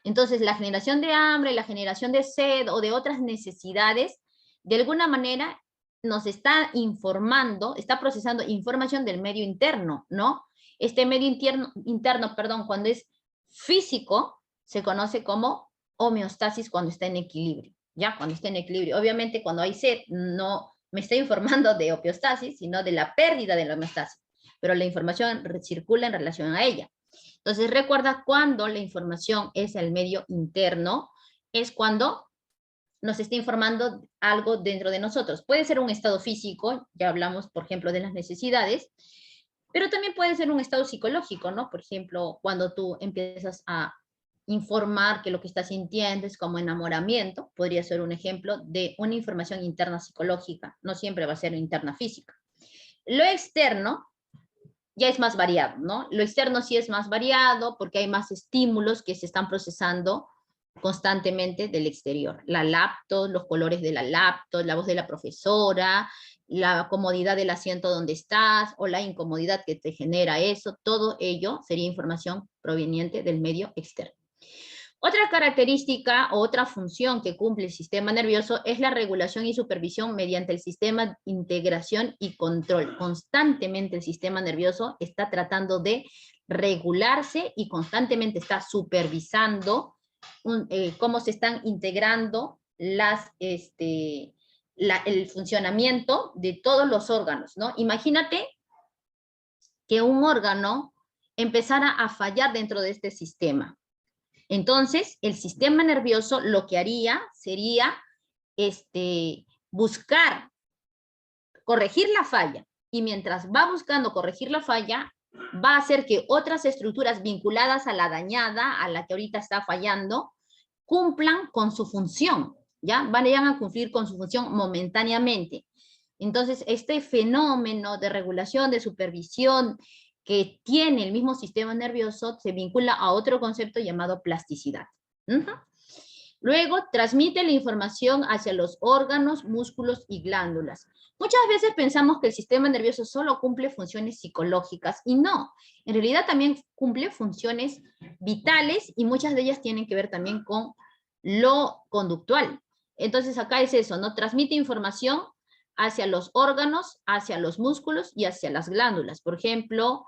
Entonces, la generación de hambre, la generación de sed o de otras necesidades, de alguna manera nos está informando, está procesando información del medio interno, ¿no? Este medio interno, cuando es físico, se conoce como homeostasis cuando está en equilibrio, ¿ya? Cuando está en equilibrio. Obviamente, cuando hay sed, no me está informando de homeostasis, sino de la pérdida de la homeostasis, pero la información circula en relación a ella. Entonces, recuerda cuando la información es el medio interno, es cuando nos está informando algo dentro de nosotros. Puede ser un estado físico, ya hablamos, por ejemplo, de las necesidades, pero también puede ser un estado psicológico, ¿no? Por ejemplo, cuando tú empiezas a informar que lo que estás sintiendo es como enamoramiento, podría ser un ejemplo de una información interna psicológica, no siempre va a ser interna física. Lo externo ya es más variado, ¿no? Lo externo sí es más variado porque hay más estímulos que se están procesando constantemente del exterior. La laptop, los colores de la laptop, la voz de la profesora, la comodidad del asiento donde estás o la incomodidad que te genera eso, todo ello sería información proveniente del medio externo. Otra característica o otra función que cumple el sistema nervioso es la regulación y supervisión mediante el sistema de integración y control. Constantemente el sistema nervioso está tratando de regularse y constantemente está supervisando cómo se están integrando el funcionamiento de todos los órganos, ¿no? Imagínate que un órgano empezara a fallar dentro de este sistema. Entonces, el sistema nervioso lo que haría sería buscar corregir la falla. Y mientras va buscando corregir la falla, va a hacer que otras estructuras vinculadas a la dañada, a la que ahorita está fallando, cumplan con su función, ¿ya? Van a cumplir con su función momentáneamente. Entonces, este fenómeno de regulación, de supervisión que tiene el mismo sistema nervioso se vincula a otro concepto llamado plasticidad. Luego, transmite la información hacia los órganos, músculos y glándulas. Muchas veces pensamos que el sistema nervioso solo cumple funciones psicológicas y no. En realidad también cumple funciones vitales y muchas de ellas tienen que ver también con lo conductual. Entonces acá es eso, ¿no? Transmite información hacia los órganos, hacia los músculos y hacia las glándulas. Por ejemplo,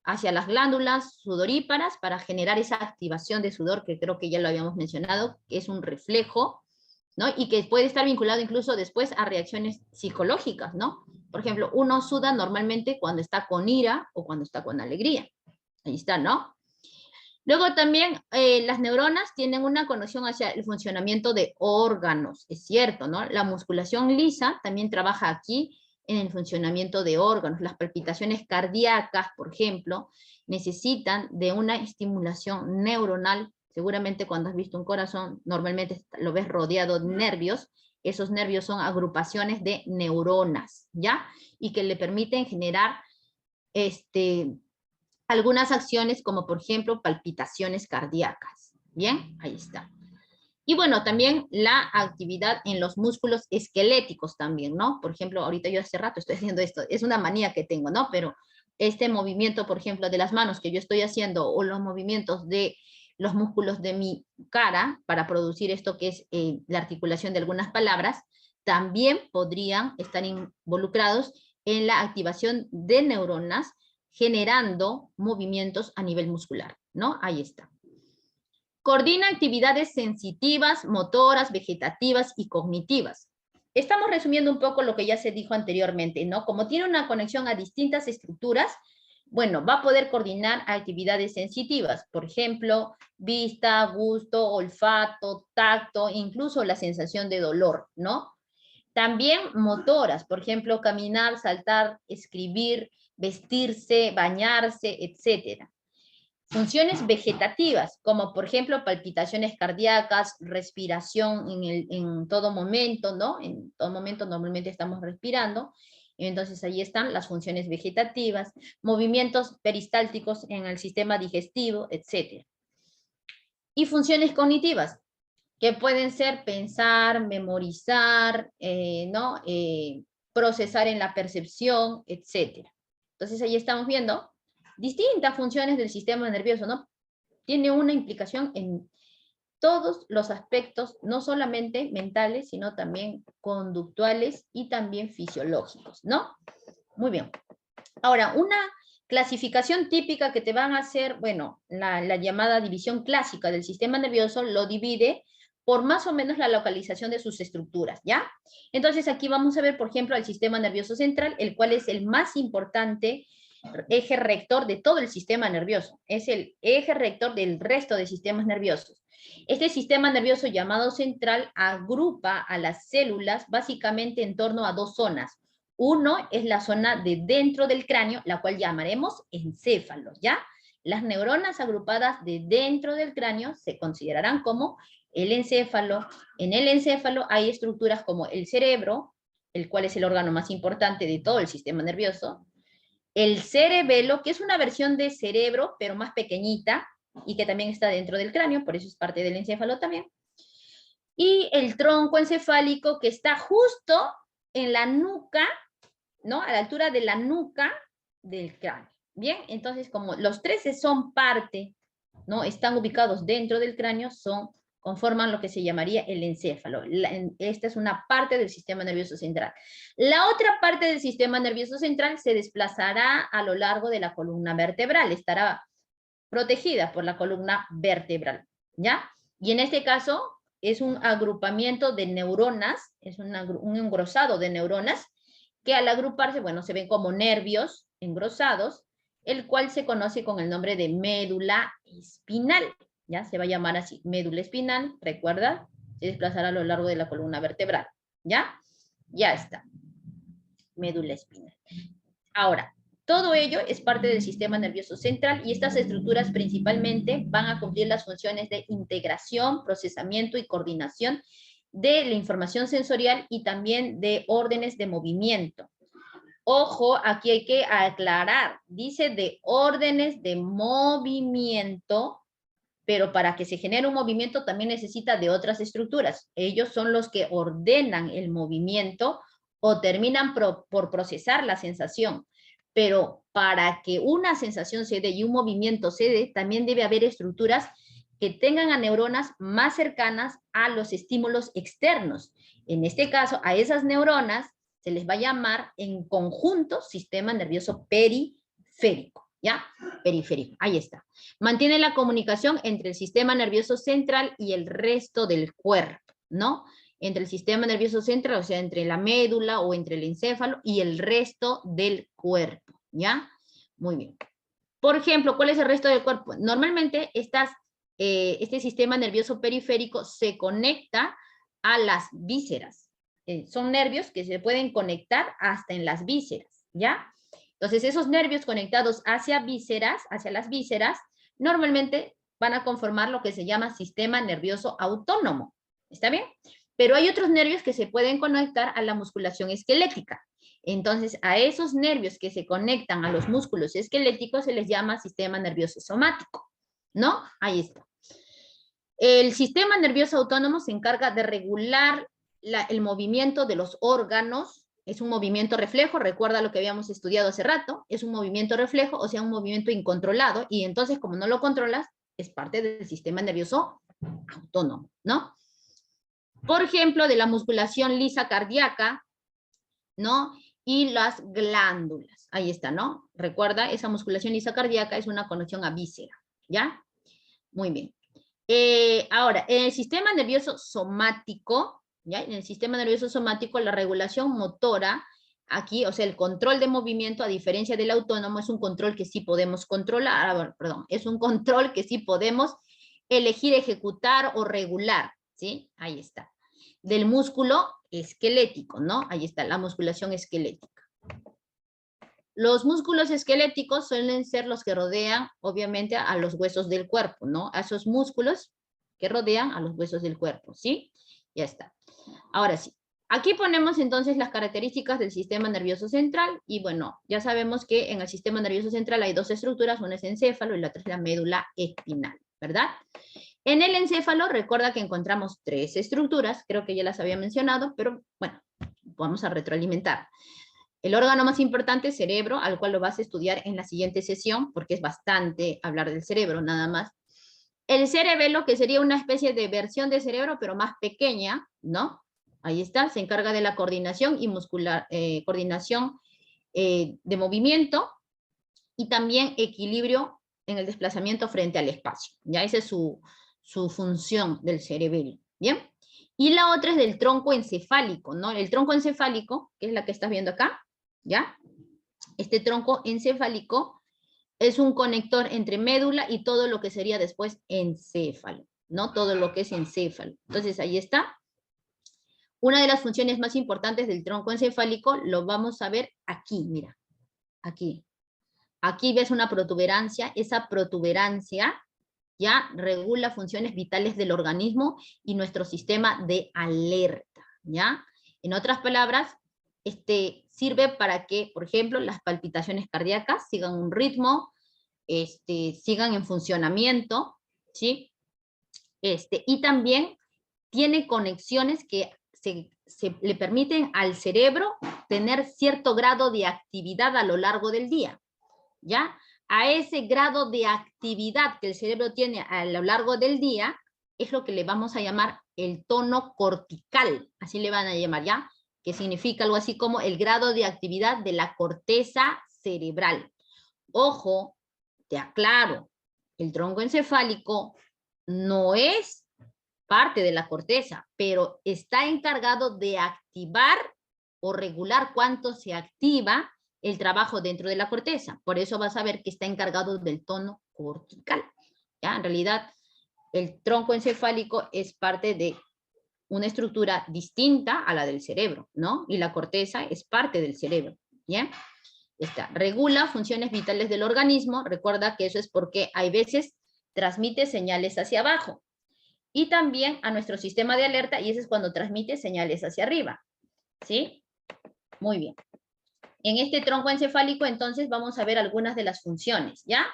hacia las glándulas sudoríparas para generar esa activación de sudor, que creo que ya lo habíamos mencionado, que es un reflejo, ¿no? Y que puede estar vinculado incluso después a reacciones psicológicas, ¿no? Por ejemplo, uno suda normalmente cuando está con ira o cuando está con alegría. Ahí está, ¿no? Luego también las neuronas tienen una conexión hacia el funcionamiento de órganos, es cierto, ¿no? La musculación lisa también trabaja aquí en el funcionamiento de órganos. Las palpitaciones cardíacas, por ejemplo, necesitan de una estimulación neuronal. Seguramente cuando has visto un corazón, normalmente lo ves rodeado de nervios. Esos nervios son agrupaciones de neuronas, ¿ya? Y que le permiten generar algunas acciones como por ejemplo palpitaciones cardíacas. Bien, ahí está. Y bueno, también la actividad en los músculos esqueléticos también, ¿no? Por ejemplo, ahorita yo hace rato estoy haciendo esto, es una manía que tengo, ¿no? Pero este movimiento, por ejemplo, de las manos que yo estoy haciendo o los movimientos de los músculos de mi cara para producir esto que es la articulación de algunas palabras, también podrían estar involucrados en la activación de neuronas generando movimientos a nivel muscular, ¿no? Ahí está. Coordina actividades sensitivas, motoras, vegetativas y cognitivas. Estamos resumiendo un poco lo que ya se dijo anteriormente, ¿no? Como tiene una conexión a distintas estructuras, bueno, va a poder coordinar actividades sensitivas, por ejemplo, vista, gusto, olfato, tacto, incluso la sensación de dolor, ¿no? También motoras, por ejemplo, caminar, saltar, escribir, vestirse, bañarse, etc. Funciones vegetativas, como por ejemplo palpitaciones cardíacas, respiración en todo momento, ¿no? En todo momento normalmente estamos respirando, entonces ahí están las funciones vegetativas, movimientos peristálticos en el sistema digestivo, etc. Y funciones cognitivas, que pueden ser pensar, memorizar, ¿no? Procesar en la percepción, etc. Entonces ahí estamos viendo distintas funciones del sistema nervioso, ¿no? Tiene una implicación en todos los aspectos, no solamente mentales, sino también conductuales y también fisiológicos, ¿no? Muy bien. Ahora, una clasificación típica que te van a hacer, bueno, la llamada división clásica del sistema nervioso lo divide por más o menos la localización de sus estructuras, ¿ya? Entonces aquí vamos a ver, por ejemplo, el sistema nervioso central, el cual es el más importante eje rector de todo el sistema nervioso. Es el eje rector del resto de sistemas nerviosos. Este sistema nervioso llamado central agrupa a las células básicamente en torno a dos zonas. Uno es la zona de dentro del cráneo, la cual llamaremos encéfalo, ¿ya? Las neuronas agrupadas de dentro del cráneo se considerarán como el encéfalo. En el encéfalo hay estructuras como el cerebro, el cual es el órgano más importante de todo el sistema nervioso, el cerebelo, que es una versión de cerebro, pero más pequeñita, y que también está dentro del cráneo, por eso es parte del encéfalo también, y el tronco encefálico, que está justo en la nuca, ¿no? A la altura de la nuca del cráneo. Bien, entonces como los tres son parte, ¿no? Están ubicados dentro del cráneo, conforman lo que se llamaría el encéfalo. Esta es una parte del sistema nervioso central. La otra parte del sistema nervioso central se desplazará a lo largo de la columna vertebral, estará protegida por la columna vertebral, ¿ya? Y en este caso es un agrupamiento de neuronas, es un engrosado de neuronas, que al agruparse, bueno, se ven como nervios engrosados, el cual se conoce con el nombre de médula espinal, ¿ya? Se va a llamar así, médula espinal, recuerda, se desplazará a lo largo de la columna vertebral, ¿ya? Ya está, médula espinal. Ahora, Todo ello es parte del sistema nervioso central y estas estructuras principalmente van a cumplir las funciones de integración, procesamiento y coordinación de la información sensorial y también de órdenes de movimiento. Ojo, aquí hay que aclarar, dice de órdenes de movimiento, pero para que se genere un movimiento también necesita de otras estructuras. Ellos son los que ordenan el movimiento o terminan por procesar la sensación. Pero para que una sensación se dé y un movimiento se dé, también debe haber estructuras que tengan a neuronas más cercanas a los estímulos externos. En este caso, a esas neuronas se les va a llamar en conjunto sistema nervioso periférico, ¿ya? Periférico, ahí está. Mantiene la comunicación entre el sistema nervioso central y el resto del cuerpo, ¿no? Entre el sistema nervioso central, o sea, entre la médula o entre el encéfalo y el resto del cuerpo, ¿ya? Muy bien. Por ejemplo, ¿cuál es el resto del cuerpo? Normalmente este sistema nervioso periférico se conecta a las vísceras. Son nervios que se pueden conectar hasta en las vísceras, ¿ya? Entonces, esos nervios conectados hacia las vísceras, normalmente van a conformar lo que se llama sistema nervioso autónomo. ¿Está bien? Pero hay otros nervios que se pueden conectar a la musculación esquelética. Entonces, a esos nervios que se conectan a los músculos esqueléticos se les llama sistema nervioso somático, ¿no? Ahí está. El sistema nervioso autónomo se encarga de regular el movimiento de los órganos. Es un movimiento reflejo, recuerda lo que habíamos estudiado hace rato, es un movimiento reflejo, o sea, un movimiento incontrolado, y entonces como no lo controlas, es parte del sistema nervioso autónomo, ¿no? Por ejemplo, de la musculación lisa cardíaca, ¿no? Y las glándulas, ahí está, ¿no? Recuerda, esa musculación lisa cardíaca es una conexión a víscera, ¿ya? Muy bien. Ahora, en el sistema nervioso somático, ¿ya? En el sistema nervioso somático, la regulación motora, aquí, o sea, el control de movimiento, a diferencia del autónomo, es un control que sí podemos controlar, es un control que sí podemos elegir ejecutar o regular, ¿sí? Ahí está. Del músculo esquelético, ¿no? Ahí está, la musculación esquelética. Los músculos esqueléticos suelen ser los que rodean, obviamente, a los huesos del cuerpo, ¿no? A esos músculos que rodean a los huesos del cuerpo, ¿sí? Ya está. Ahora sí. Aquí ponemos entonces las características del sistema nervioso central, y bueno, ya sabemos que en el sistema nervioso central hay dos estructuras, una es encéfalo y la otra es la médula espinal, ¿verdad? En el encéfalo, recuerda que encontramos tres estructuras, creo que ya las había mencionado, pero bueno, vamos a retroalimentar. El órgano más importante es cerebro, al cual lo vas a estudiar en la siguiente sesión, porque es bastante hablar del cerebro, nada más. El cerebelo, que sería una especie de versión de cerebro, pero más pequeña, ¿no? Ahí está, se encarga de la coordinación y coordinación de movimiento, y también equilibrio en el desplazamiento frente al espacio. Ya esa es su función del cerebelo, ¿bien? Y la otra es del tronco encefálico, ¿no? El tronco encefálico, que es la que estás viendo acá, ¿ya? Este tronco encefálico es un conector entre médula y todo lo que sería después encéfalo, ¿no? Todo lo que es encéfalo. Entonces, ahí está. Una de las funciones más importantes del tronco encefálico lo vamos a ver aquí, mira, aquí. Aquí ves una protuberancia, esa protuberancia ya regula funciones vitales del organismo y nuestro sistema de alerta, ¿ya? En otras palabras, sirve para que, por ejemplo, las palpitaciones cardíacas sigan un ritmo, sigan en funcionamiento, ¿sí? Y también tiene conexiones que le permiten al cerebro tener cierto grado de actividad a lo largo del día, ¿ya? A ese grado de actividad que el cerebro tiene a lo largo del día, es lo que le vamos a llamar el tono cortical, así le van a llamar, ¿ya? Que significa algo así como el grado de actividad de la corteza cerebral. Ojo, te aclaro, el tronco encefálico no es parte de la corteza, pero está encargado de activar o regular cuánto se activa el trabajo dentro de la corteza. Por eso vas a ver que está encargado del tono cortical. ¿Ya? En realidad, el tronco encefálico es parte de una estructura distinta a la del cerebro, ¿no? Y la corteza es parte del cerebro, ¿ya? Regula funciones vitales del organismo. Recuerda que eso es porque hay veces transmite señales hacia abajo. Y también a nuestro sistema de alerta, y eso es cuando transmite señales hacia arriba. ¿Sí? Muy bien. En este tronco encefálico, entonces, vamos a ver algunas de las funciones, ¿ya?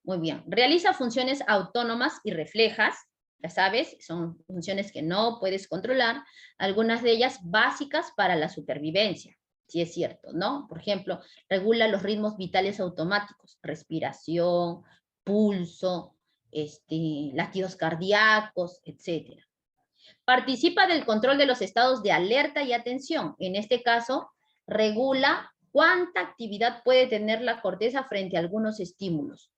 Muy bien. Realiza funciones autónomas y reflejas. Ya sabes, son funciones que no puedes controlar. Algunas de ellas básicas para la supervivencia. Sí es cierto, ¿no? Por ejemplo, regula los ritmos vitales automáticos. Respiración, pulso, latidos cardíacos, etc. Participa del control de los estados de alerta y atención. En este caso, regula cuánta actividad puede tener la corteza frente a algunos estímulos.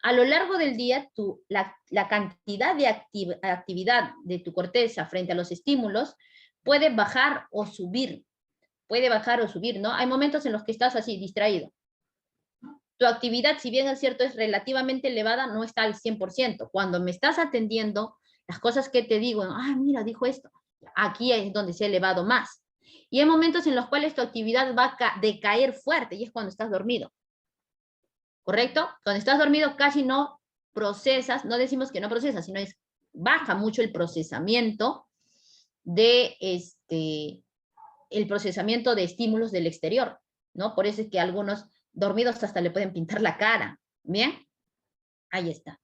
A lo largo del día, la cantidad de actividad de tu corteza frente a los estímulos puede bajar o subir. Puede bajar o subir, ¿no? Hay momentos en los que estás así, distraído. Tu actividad, si bien es cierto, es relativamente elevada, no está al 100%. Cuando me estás atendiendo, las cosas que te digo, mira, dijo esto, aquí es donde se ha elevado más. Y hay momentos en los cuales tu actividad va a decaer fuerte, y es cuando estás dormido. ¿Correcto? Cuando estás dormido casi no procesas, no decimos que no procesas, sino baja mucho el procesamiento de el procesamiento de estímulos del exterior, ¿no? Por eso es que algunos dormidos hasta le pueden pintar la cara, ¿bien? Ahí está.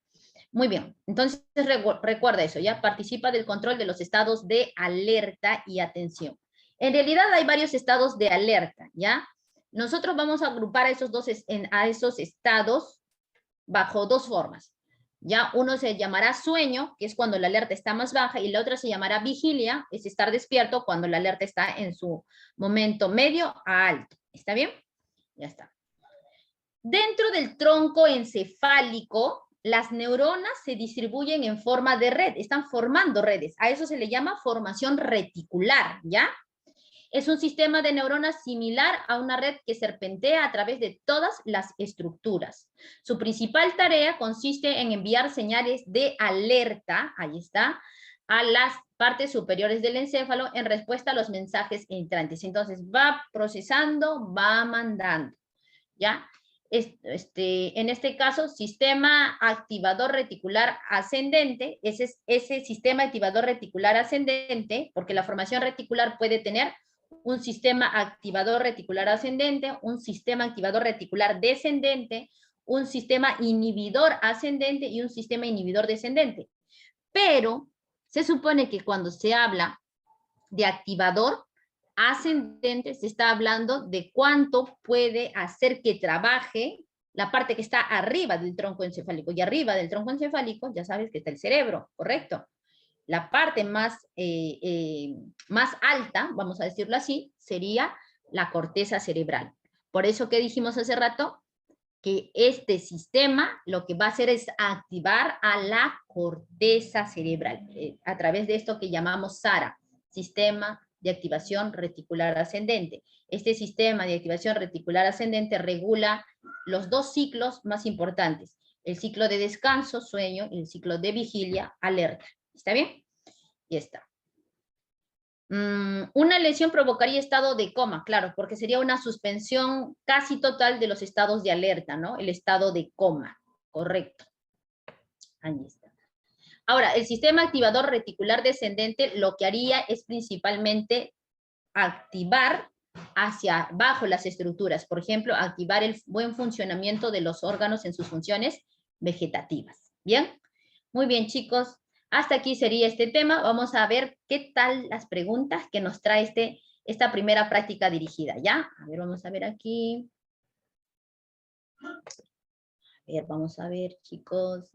Muy bien, entonces recuerda eso, ¿ya? Participa del control de los estados de alerta y atención. En realidad hay varios estados de alerta, ¿ya? Nosotros vamos a agrupar a esos estados bajo dos formas. Ya uno se llamará sueño, que es cuando la alerta está más baja, y la otra se llamará vigilia, es estar despierto cuando la alerta está en su momento medio a alto. ¿Está bien? Ya está. Dentro del tronco encefálico, las neuronas se distribuyen en forma de red, están formando redes. A eso se le llama formación reticular, ¿ya? Es un sistema de neuronas similar a una red que serpentea a través de todas las estructuras. Su principal tarea consiste en enviar señales de alerta, ahí está, a las partes superiores del encéfalo en respuesta a los mensajes entrantes. Entonces va procesando, va mandando, ¿ya? En este caso, sistema activador reticular ascendente, ese sistema activador reticular ascendente, porque la formación reticular puede tener un sistema activador reticular ascendente, un sistema activador reticular descendente, un sistema inhibidor ascendente y un sistema inhibidor descendente. Pero se supone que cuando se habla de activador ascendente, se está hablando de cuánto puede hacer que trabaje la parte que está arriba del tronco encefálico. Y arriba del tronco encefálico, ya sabes que está el cerebro, ¿correcto? La parte más alta, vamos a decirlo así, sería la corteza cerebral. Por eso que dijimos hace rato, que este sistema lo que va a hacer es activar a la corteza cerebral, a través de esto que llamamos SARA, Sistema de Activación Reticular Ascendente. Este sistema de activación reticular ascendente regula los dos ciclos más importantes, el ciclo de descanso, sueño, y el ciclo de vigilia, alerta. ¿Está bien? Ya está. Una lesión provocaría estado de coma, claro, porque sería una suspensión casi total de los estados de alerta, ¿no? El estado de coma, correcto. Ahí está. Ahora, el sistema activador reticular descendente lo que haría es principalmente activar hacia abajo las estructuras, por ejemplo, activar el buen funcionamiento de los órganos en sus funciones vegetativas. ¿Bien? Muy bien, chicos. Hasta aquí sería este tema. Vamos a ver qué tal las preguntas que nos trae esta primera práctica dirigida, ¿ya? A ver, vamos a ver aquí. A ver, vamos a ver, chicos.